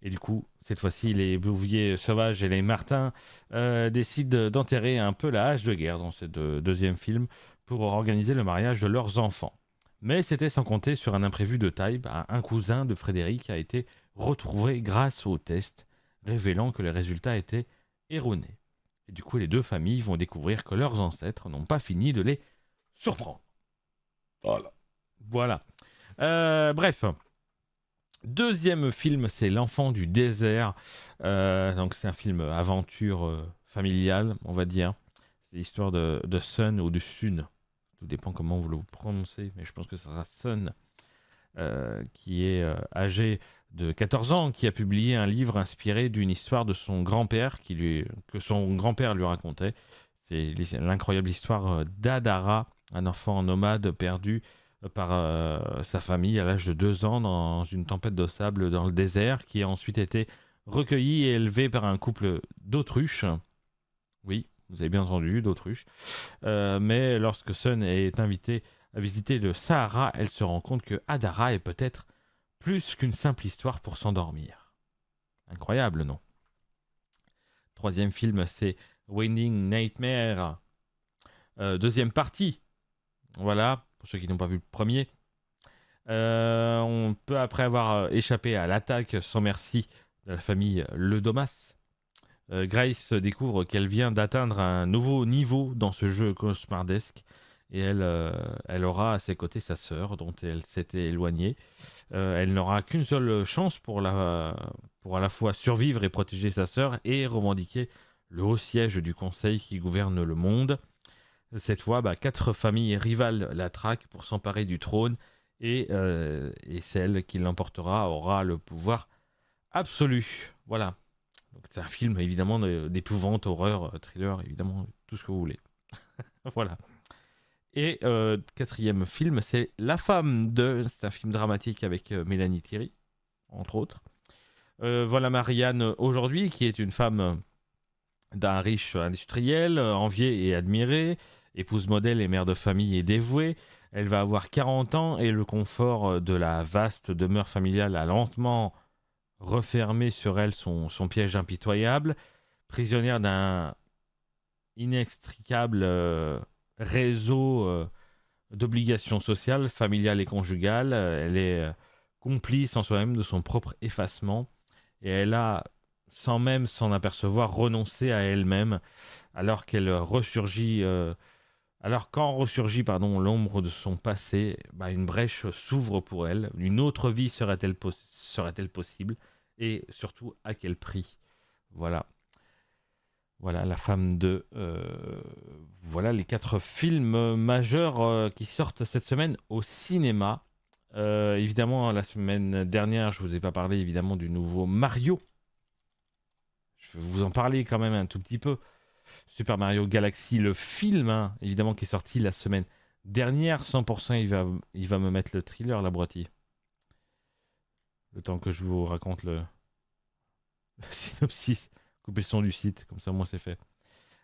Et du coup, cette fois-ci, les Bouvier sauvages et les Martins décident d'enterrer un peu la hache de guerre dans ce deuxième film pour organiser le mariage de leurs enfants. Mais c'était sans compter sur un imprévu de taille. Un cousin de Frédéric a été retrouvé grâce au test, révélant que les résultats étaient erronés. Et du coup, les 2 familles vont découvrir que leurs ancêtres n'ont pas fini de les surprendre. Voilà. Bref. Deuxième film, c'est L'Enfant du désert. Donc c'est un film aventure familiale, on va dire. C'est l'histoire de Sun ou de Sun. Tout dépend comment vous le prononcez, mais je pense que ce sera Sun, qui est âgé de 14 ans, qui a publié un livre inspiré d'une histoire de son grand-père que son grand-père lui racontait. C'est l'incroyable histoire d'Adara, un enfant nomade perdu par sa famille à l'âge de 2 ans dans une tempête de sable dans le désert, qui a ensuite été recueilli et élevé par un couple d'autruches. Oui, vous avez bien entendu, d'autruches. Mais lorsque Sun est invitée à visiter le Sahara, elle se rend compte que Adara est peut-être plus qu'une simple histoire pour s'endormir. Incroyable, non? Troisième film, c'est Winding Nightmare. Deuxième partie. Voilà, pour ceux qui n'ont pas vu le premier. On peut, après avoir échappé à l'attaque sans merci de la famille Le Domas, Grace découvre qu'elle vient d'atteindre un nouveau niveau dans ce jeu cauchemardesque, et elle aura à ses côtés sa sœur dont elle s'était éloignée. Elle n'aura qu'une seule chance pour à la fois survivre et protéger sa sœur et revendiquer le haut siège du conseil qui gouverne le monde. Cette fois, 4 familles rivales la traquent pour s'emparer du trône, et celle qui l'emportera aura le pouvoir absolu. Voilà. Donc, c'est un film évidemment d'épouvante, horreur, thriller, évidemment, tout ce que vous voulez. Voilà. Et quatrième film, c'est La femme de... C'est un film dramatique avec Mélanie Thierry, entre autres. Voilà Marianne aujourd'hui, qui est une femme d'un riche industriel, enviée et admirée, épouse modèle et mère de famille et dévouée. Elle va avoir 40 ans et le confort de la vaste demeure familiale a lentement refermé sur elle son piège impitoyable. Prisonnière d'un inextricable réseau d'obligations sociales, familiales et conjugales, elle est complice en soi-même de son propre effacement, et elle a, sans même s'en apercevoir, renoncé à elle-même, alors quand ressurgit l'ombre de son passé, une brèche s'ouvre pour elle. Une autre vie serait-elle possible? Et surtout, à quel prix? Voilà. Voilà, La femme de... voilà les 4 films majeurs qui sortent cette semaine au cinéma. Évidemment, la semaine dernière, je ne vous ai pas parlé évidemment du nouveau Mario. Je vais vous en parler quand même un tout petit peu. Super Mario Galaxy, le film, hein, évidemment, qui est sorti la semaine dernière. 100%, il va me mettre le thriller, la Brotie. Le temps que je vous raconte le synopsis. Couper le son du site, comme ça, au moins, c'est fait.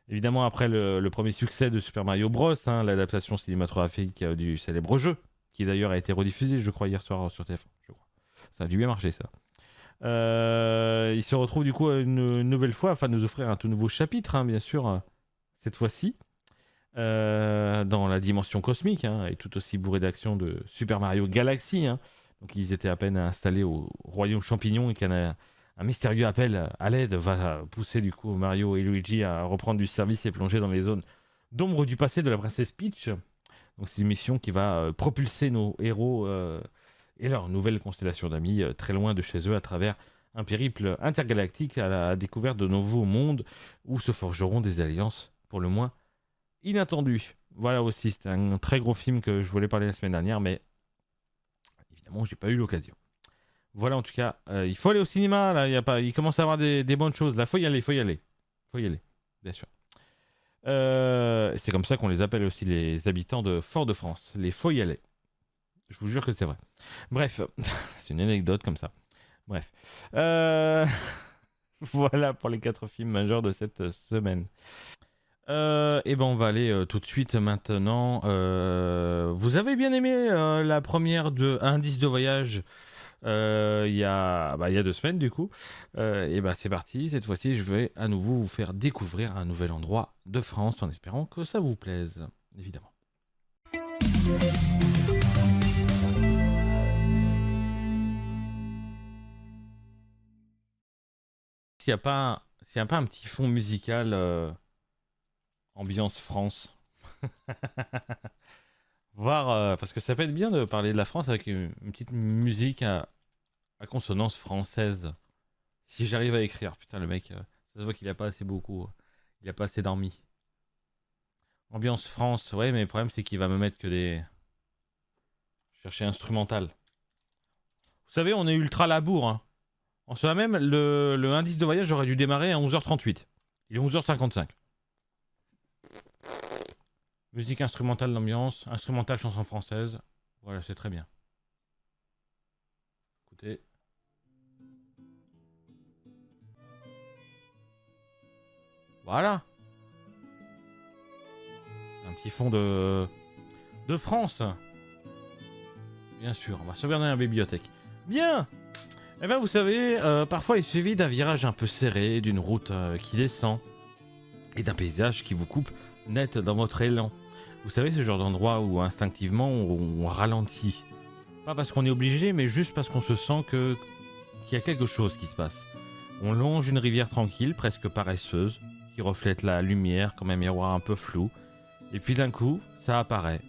Évidemment, après le premier succès de Super Mario Bros, hein, l'adaptation cinématographique du célèbre jeu, qui d'ailleurs a été rediffusé, je crois, hier soir sur TF1. Je crois. Ça a dû bien marcher, ça. Il se retrouve du coup une nouvelle fois afin de nous offrir un tout nouveau chapitre, hein, bien sûr, cette fois-ci, dans la dimension cosmique, hein, et tout aussi bourré d'action de Super Mario Galaxy. Hein. Donc ils étaient à peine installés au royaume champignon et qu'il y en a un mystérieux appel à l'aide va pousser du coup Mario et Luigi à reprendre du service et plonger dans les zones d'ombre du passé de la princesse Peach. Donc c'est une mission qui va propulser nos héros et leur nouvelle constellation d'amis très loin de chez eux à travers un périple intergalactique à la découverte de nouveaux mondes où se forgeront des alliances pour le moins inattendues. Voilà aussi, c'était un très gros film que je voulais parler la semaine dernière, mais évidemment, j'ai pas eu l'occasion. Voilà, en tout cas, il faut aller au cinéma, là, il commence à y avoir des bonnes choses, là, faut y aller, bien sûr. C'est comme ça qu'on les appelle aussi les habitants de Fort-de-France, les faut y aller. Je vous jure que c'est vrai. Bref, c'est une anecdote comme ça. Bref. Voilà pour les 4 films majeurs de cette semaine. Et ben on va aller tout de suite maintenant. Vous avez bien aimé la première de Indice de voyage il y a 2 semaines du coup. Et ben c'est parti. Cette fois-ci, je vais à nouveau vous faire découvrir un nouvel endroit de France en espérant que ça vous plaise, évidemment. S'il n'y a pas un petit fond musical ambiance France. Voir, parce que ça peut être bien de parler de la France avec une petite musique à consonance française. Si j'arrive à écrire, putain le mec, ça se voit qu'il a pas assez beaucoup, il a pas assez dormi. Ambiance France, ouais, mais le problème c'est qu'il va me mettre que des... Chercher instrumental. Vous savez, on est ultra labour, hein. En soi même, le indice de voyage aurait dû démarrer à 11h38. Il est 11h55. Musique instrumentale d'ambiance, instrumentale chanson française. Voilà, c'est très bien. Écoutez. Voilà. Un petit fond de France. Bien sûr, on va sauvegarder la bibliothèque. Bien. Eh bien, vous savez, parfois il suffit d'un virage un peu serré, d'une route qui descend, et d'un paysage qui vous coupe net dans votre élan. Vous savez, ce genre d'endroit où instinctivement on ralentit. Pas parce qu'on est obligé, mais juste parce qu'on se sent qu'il y a quelque chose qui se passe. On longe une rivière tranquille, presque paresseuse, qui reflète la lumière comme un miroir un peu flou. Et puis d'un coup, ça apparaît.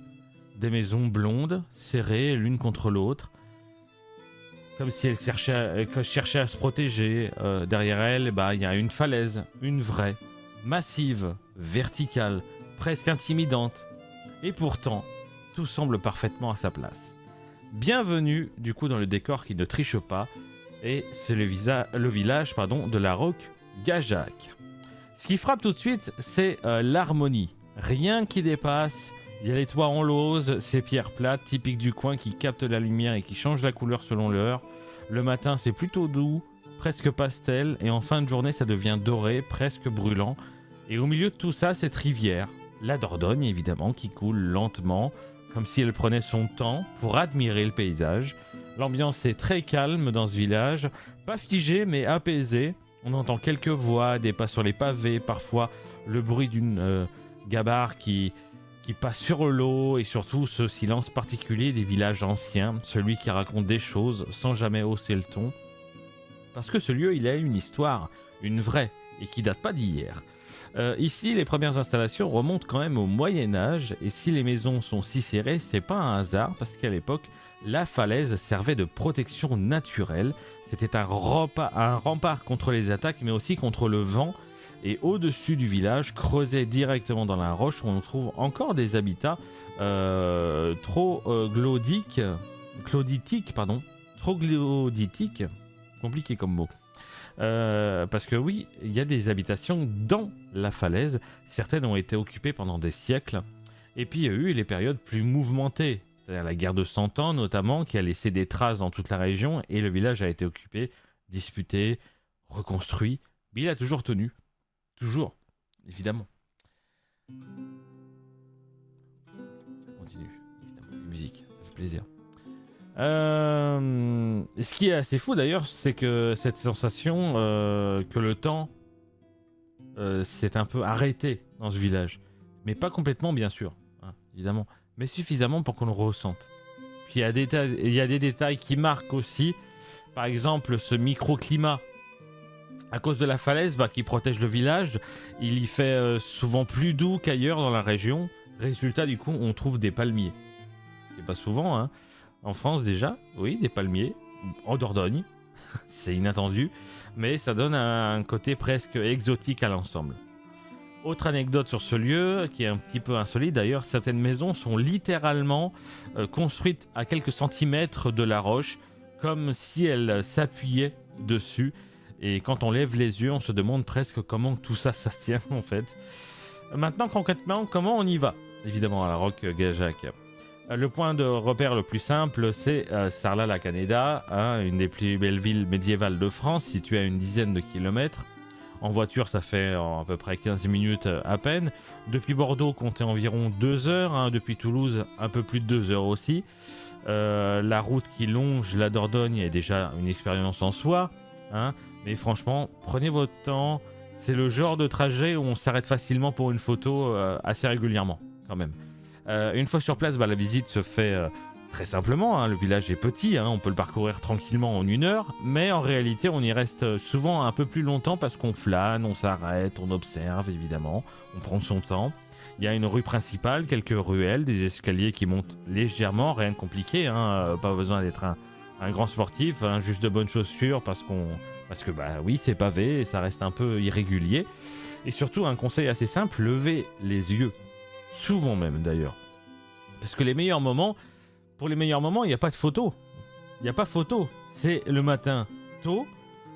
Des maisons blondes, serrées l'une contre l'autre, comme si elles cherchaient à se protéger. Derrière elles, il y a une falaise, une vraie, massive, verticale, presque intimidante. Et pourtant, tout semble parfaitement à sa place. Bienvenue, du coup, dans le décor qui ne triche pas, et c'est le village de la Roque Gajac. Ce qui frappe tout de suite, c'est l'harmonie. Rien qui dépasse. Il y a les toits en lauze, ces pierres plates, typiques du coin, qui captent la lumière et qui changent la couleur selon l'heure. Le matin, c'est plutôt doux, presque pastel, et en fin de journée, ça devient doré, presque brûlant. Et au milieu de tout ça, cette rivière, la Dordogne évidemment, qui coule lentement, comme si elle prenait son temps pour admirer le paysage. L'ambiance est très calme dans ce village, pas figée mais apaisée. On entend quelques voix, des pas sur les pavés, parfois le bruit d'une gabarre qui passe sur l'eau, et surtout ce silence particulier des villages anciens, celui qui raconte des choses sans jamais hausser le ton. Parce que ce lieu, il a une histoire, une vraie, et qui date pas d'hier. Ici, les premières installations remontent quand même au Moyen-Âge, et si les maisons sont si serrées, c'est pas un hasard, parce qu'à l'époque, la falaise servait de protection naturelle. C'était un rempart contre les attaques, mais aussi contre le vent. Et au-dessus du village, creusé directement dans la roche, on trouve encore des habitats troglodytiques, compliqué comme mot. Parce que oui, il y a des habitations dans la falaise. Certaines ont été occupées pendant des siècles. Et puis il y a eu les périodes plus mouvementées, c'est-à-dire la guerre de 100 ans notamment, qui a laissé des traces dans toute la région. Et le village a été occupé, disputé, reconstruit. Mais il a toujours tenu. Toujours, évidemment. Ça continue, évidemment, les musiques. Ça fait plaisir. Et ce qui est assez fou d'ailleurs, c'est que cette sensation que le temps s'est un peu arrêté dans ce village. Mais pas complètement, bien sûr, hein, évidemment, mais suffisamment pour qu'on le ressente. Puis il y a des détails qui marquent aussi, par exemple ce microclimat. À cause de la falaise qui protège le village, il y fait souvent plus doux qu'ailleurs dans la région. Résultat, du coup, on trouve des palmiers. C'est pas souvent, hein. En France déjà, oui, des palmiers. En Dordogne, c'est inattendu, mais ça donne un côté presque exotique à l'ensemble. Autre anecdote sur ce lieu, qui est un petit peu insolite d'ailleurs, certaines maisons sont littéralement construites à quelques centimètres de la roche, comme si elles s'appuyaient dessus. Et quand on lève les yeux, on se demande presque comment tout ça, ça se tient en fait. Maintenant, concrètement, comment on y va? Évidemment, à la Roque-Gajac. Le point de repère le plus simple, c'est Sarlat-la-Canéda, hein, une des plus belles villes médiévales de France, située à une dizaine de kilomètres. En voiture, ça fait à peu près 15 minutes à peine. Depuis Bordeaux, comptez environ 2 heures. Hein. Depuis Toulouse, un peu plus de 2 heures aussi. La route qui longe la Dordogne est déjà une expérience en soi. Hein. Mais franchement, prenez votre temps. C'est le genre de trajet où on s'arrête facilement pour une photo assez régulièrement, quand même. Une fois sur place, la visite se fait très simplement. Hein. Le village est petit, hein. On peut le parcourir tranquillement en 1 heure. Mais en réalité, on y reste souvent un peu plus longtemps parce qu'on flâne, on s'arrête, on observe évidemment. On prend son temps. Il y a une rue principale, quelques ruelles, des escaliers qui montent légèrement, rien de compliqué. Hein. Pas besoin d'être un grand sportif, hein. Juste de bonnes chaussures parce que oui, c'est pavé et ça reste un peu irrégulier. Et surtout, un conseil assez simple, levez les yeux. Souvent même d'ailleurs. Parce que pour les meilleurs moments, il n'y a pas de photo. Il n'y a pas photo. C'est le matin tôt,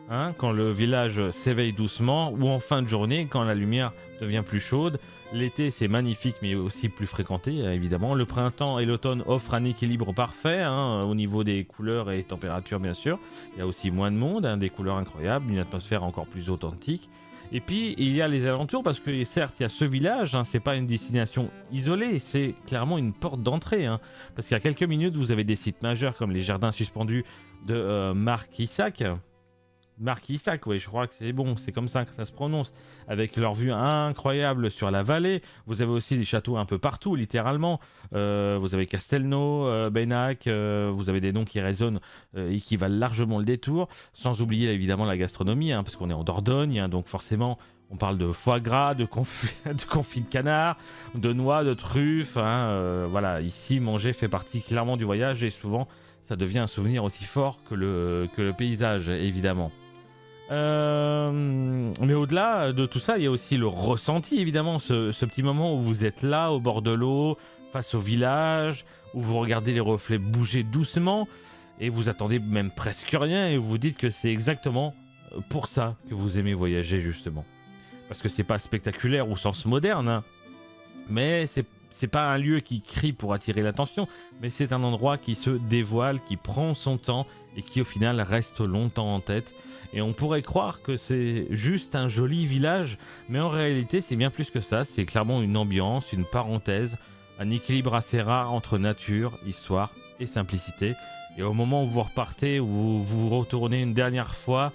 hein, quand le village s'éveille doucement, ou en fin de journée, quand la lumière devient plus chaude. L'été, c'est magnifique, mais aussi plus fréquenté, évidemment. Le printemps et l'automne offrent un équilibre parfait, hein, au niveau des couleurs et températures, bien sûr. Il y a aussi moins de monde, hein, des couleurs incroyables, une atmosphère encore plus authentique. Et puis, il y a les alentours, parce que certes, il y a ce village, hein, c'est pas une destination isolée, c'est clairement une porte d'entrée. Hein, parce qu'il y a quelques minutes, vous avez des sites majeurs comme les jardins suspendus de Marquissac. Marquissac, oui, je crois que c'est bon, c'est comme ça que ça se prononce, avec leur vue incroyable sur la vallée. Vous avez aussi des châteaux un peu partout, littéralement. Vous avez Castelnau, Benac, vous avez des noms qui résonnent et qui valent largement le détour, sans oublier évidemment la gastronomie, hein, parce qu'on est en Dordogne, hein, donc forcément on parle de foie gras, de confit de canard, de noix, de truffes. Hein, voilà, ici manger fait partie clairement du voyage et souvent ça devient un souvenir aussi fort que le paysage, évidemment. Mais au-delà de tout ça, il y a aussi le ressenti, évidemment, ce petit moment où vous êtes là, au bord de l'eau, face au village, où vous regardez les reflets bouger doucement, et vous attendez même presque rien, et vous vous dites que c'est exactement pour ça que vous aimez voyager, justement. Parce que c'est pas spectaculaire au sens moderne, hein, mais c'est pas un lieu qui crie pour attirer l'attention, mais c'est un endroit qui se dévoile, qui prend son temps et qui au final reste longtemps en tête. Et on pourrait croire que c'est juste un joli village, mais en réalité c'est bien plus que ça, c'est clairement une ambiance, une parenthèse, un équilibre assez rare entre nature, histoire et simplicité. Et au moment où vous repartez, où vous vous retournez une dernière fois,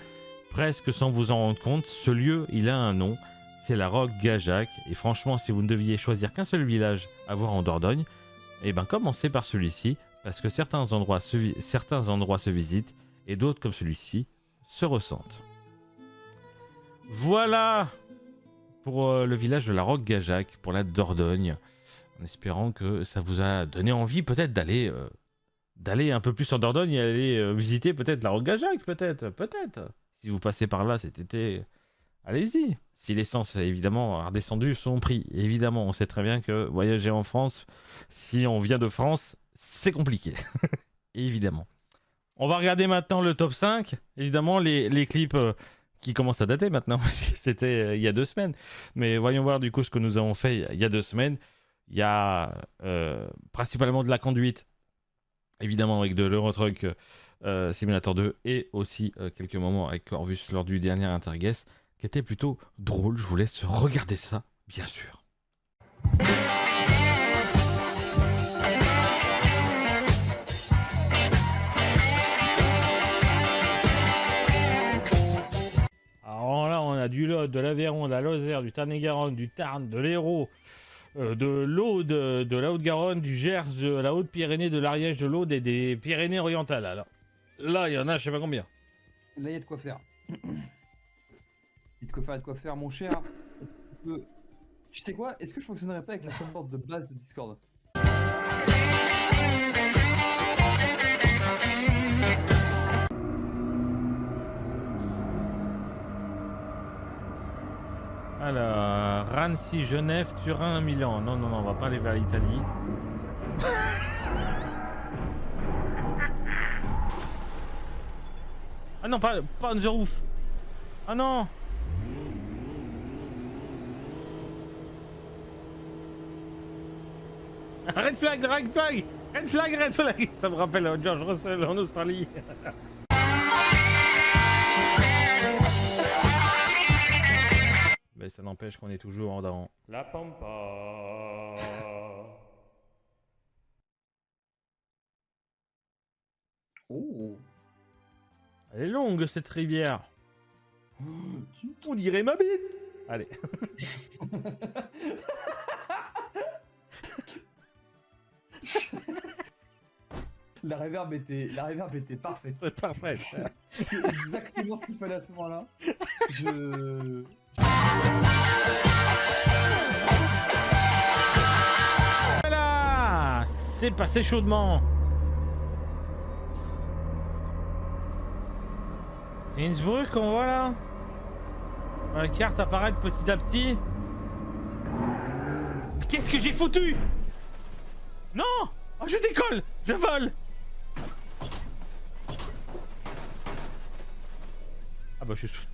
presque sans vous en rendre compte, ce lieu il a un nom. C'est la Roque-Gajac, et franchement, si vous ne deviez choisir qu'un seul village à voir en Dordogne, eh ben commencez par celui-ci, parce que certains endroits se visitent, et d'autres comme celui-ci se ressentent. Voilà pour le village de la Roque-Gajac, pour la Dordogne, en espérant que ça vous a donné envie peut-être d'aller un peu plus en Dordogne et aller visiter peut-être la Roque-Gajac, peut-être. Si vous passez par là cet été... Allez-y. Si l'essence, évidemment, a redescendu son prix, évidemment, on sait très bien que voyager en France, si on vient de France, c'est compliqué. Évidemment. On va regarder maintenant le top 5. Évidemment, les clips qui commencent à dater maintenant, c'était il y a 2 semaines. Mais voyons voir du coup ce que nous avons fait il y a 2 semaines. Il y a principalement de la conduite, évidemment avec de l'Eurotruck Simulator 2 et aussi quelques moments avec Corvus lors du dernier Interguest, qui était plutôt drôle. Je vous laisse regarder ça, bien sûr. du Lot, de l'Aveyron, de la Lozère, du Tarn-et-Garonne, du Tarn, de l'Hérault, de l'Aude, de la Haute-Garonne, du Gers, de la Haute-Pyrénées, de l'Ariège, de l'Aude et des Pyrénées-Orientales. Alors là, il y en a, je sais pas combien. Là, il y a de quoi faire. Il y a de quoi faire, mon cher. Tu sais quoi? Est-ce que je fonctionnerais pas avec la soundboard de base de Discord? Alors, Rancy, Genève, Turin, Milan. Non, non, non, on va pas aller vers l'Italie. Ah non, pas on the roof. Ah non. Red flag, red flag, red flag, red flag. Ça me rappelle George Russell en Australie. Mais ça n'empêche qu'on est toujours dans la pampa. Oh. Elle est longue cette rivière. On dirait ma bite. Allez. La reverb était parfaite. C'est parfait. C'est exactement ce qu'il fallait à ce moment-là. Voilà, c'est passé chaudement. Innsbruck, on voit là. La carte apparaître petit à petit. Qu'est-ce que j'ai foutu? Non! Oh, je décolle! Je vole! Ah bah je suis...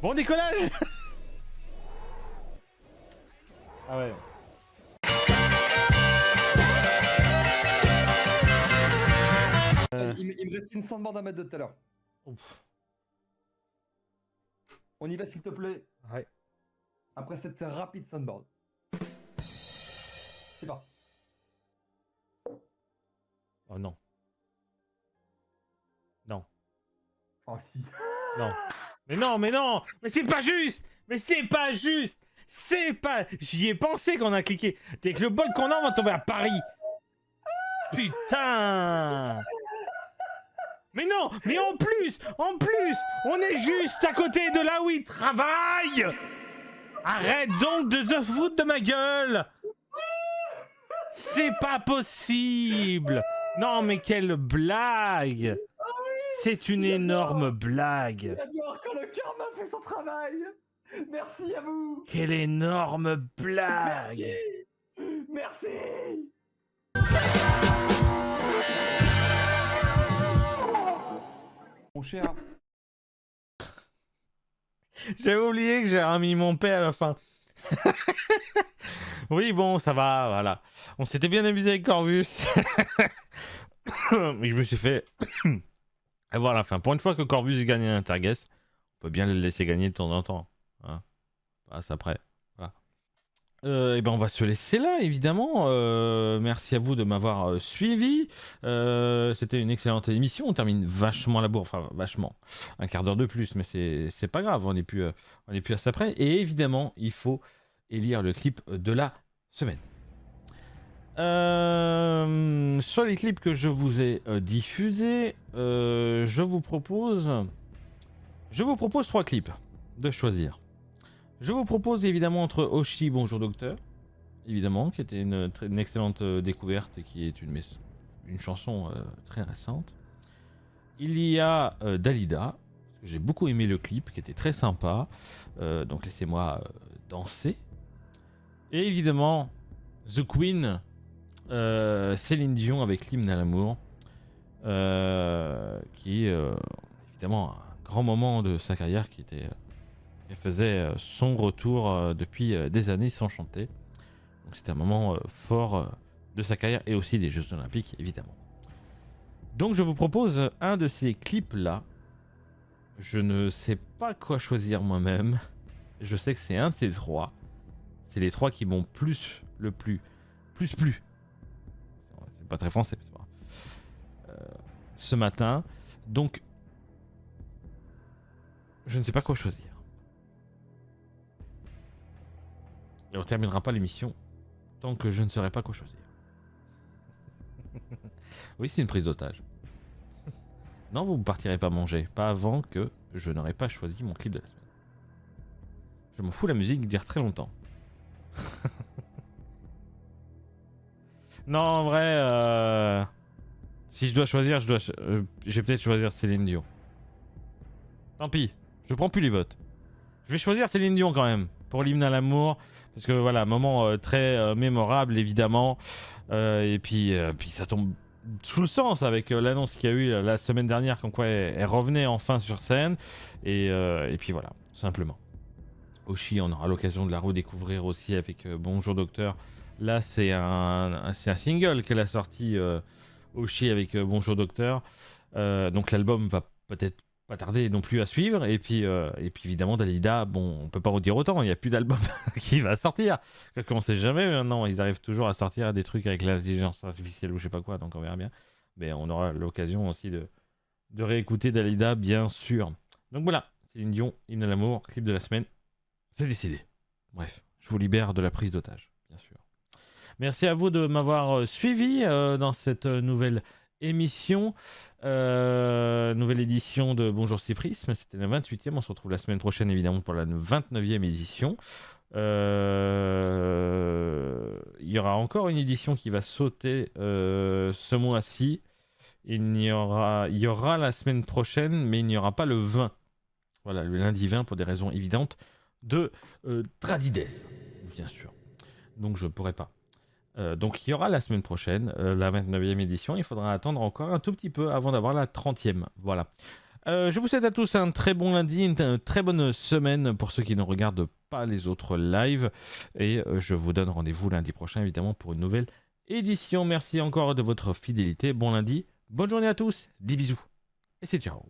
Bon décollage! Ah ouais. Il me reste une soundboard à mettre de tout à l'heure. Ouf. On y va s'il te plaît. Ouais. Après cette rapide soundboard. C'est parti. Oh non. Non. Oh si. Non. Mais non, mais non! Mais c'est pas juste! Mais c'est pas juste! C'est pas... J'y ai pensé qu'on a cliqué. Avec le bol qu'on a, on va tomber à Paris. Putain! Mais non! Mais en plus, on est juste à côté de là où il travaille! Arrête donc de te foutre de ma gueule! C'est pas possible! Non mais quelle blague! C'est une énorme blague! J'adore quand le karma fait son travail. Merci à vous. Quelle énorme blague! Merci. Mon cher. J'avais oublié que j'ai remis mon paix à la fin. Oui, bon, ça va, voilà. On s'était bien amusé avec Corvus. Mais je me suis fait avoir la fin. Pour une fois que Corvus gagne un Interguess, on peut bien le laisser gagner de temps en temps. Hein. Passe après. Voilà. Et ben on va se laisser là, évidemment. Merci à vous de m'avoir suivi. C'était une excellente émission. On termine vachement la bourre. Enfin, vachement. Un quart d'heure de plus, mais c'est pas grave. On n'est plus à ça près. Et évidemment, il faut élire le clip de la semaine. Sur les clips que je vous ai diffusés, je vous propose 3 clips de choisir. Je vous propose évidemment entre Oshi Bonjour Docteur, évidemment, qui était une excellente découverte et qui est une chanson très récente. Il y a Dalida, parce que j'ai beaucoup aimé le clip, qui était très sympa, donc laissez-moi danser. Et évidemment, The Queen, Céline Dion avec l'hymne à l'amour, qui est évidemment un grand moment de sa carrière qui faisait son retour depuis des années sans chanter. Donc c'était un moment fort de sa carrière et aussi des Jeux Olympiques évidemment. Donc je vous propose un de ces clips là. Je ne sais pas quoi choisir moi-même. Je sais que c'est un de ces 3. C'est les 3 qui m'ont plu. C'est pas très français, c'est pas ce matin. Donc je ne sais pas quoi choisir. Et on terminera pas l'émission tant que je ne saurai pas quoi choisir. Oui, c'est une prise d'otage. Non, vous ne partirez pas manger. Pas avant que je n'aurai pas choisi mon clip de la semaine. Je m'en fous, la musique dure très longtemps. Non, en vrai, si je dois choisir, je vais peut-être choisir Céline Dion. Tant pis, je prends plus les votes. Je vais choisir Céline Dion quand même, pour l'hymne à l'amour. Parce que voilà, moment très mémorable évidemment. Et puis ça tombe sous le sens avec l'annonce qu'il y a eu la semaine dernière, comme quoi elle revenait enfin sur scène. Et puis voilà, tout simplement. Oshi, on aura l'occasion de la redécouvrir aussi avec Bonjour Docteur. Là, c'est un single qu'elle a sorti, Oshi, avec Bonjour Docteur. Donc l'album va peut-être pas tarder non plus à suivre. Et puis évidemment, Dalida, bon, on peut pas en dire autant, il n'y a plus d'album qui va sortir. On sait jamais maintenant, ils arrivent toujours à sortir des trucs avec l'intelligence artificielle ou je sais pas quoi, donc on verra bien. Mais on aura l'occasion aussi de réécouter Dalida, bien sûr. Donc voilà, Céline Dion, hymne à l'amour, clip de la semaine. C'est décidé. Bref, je vous libère de la prise d'otage, bien sûr. Merci à vous de m'avoir suivi dans cette nouvelle émission, nouvelle édition de Bonjour Cyprisme. C'était la 28e. On se retrouve la semaine prochaine, évidemment, pour la 29e édition. Il y aura encore une édition qui va sauter ce mois-ci. Il y aura la semaine prochaine, mais il n'y aura pas le 20. Voilà, le lundi 20, pour des raisons évidentes de Tradides, bien sûr. Donc je ne pourrai pas. Donc il y aura la semaine prochaine, la 29e édition. Il faudra attendre encore un tout petit peu avant d'avoir la 30e. Voilà. Je vous souhaite à tous un très bon lundi, une très bonne semaine pour ceux qui ne regardent pas les autres lives. Et je vous donne rendez-vous lundi prochain, évidemment, pour une nouvelle édition. Merci encore de votre fidélité. Bon lundi, bonne journée à tous, des bisous. Et c'est ciao.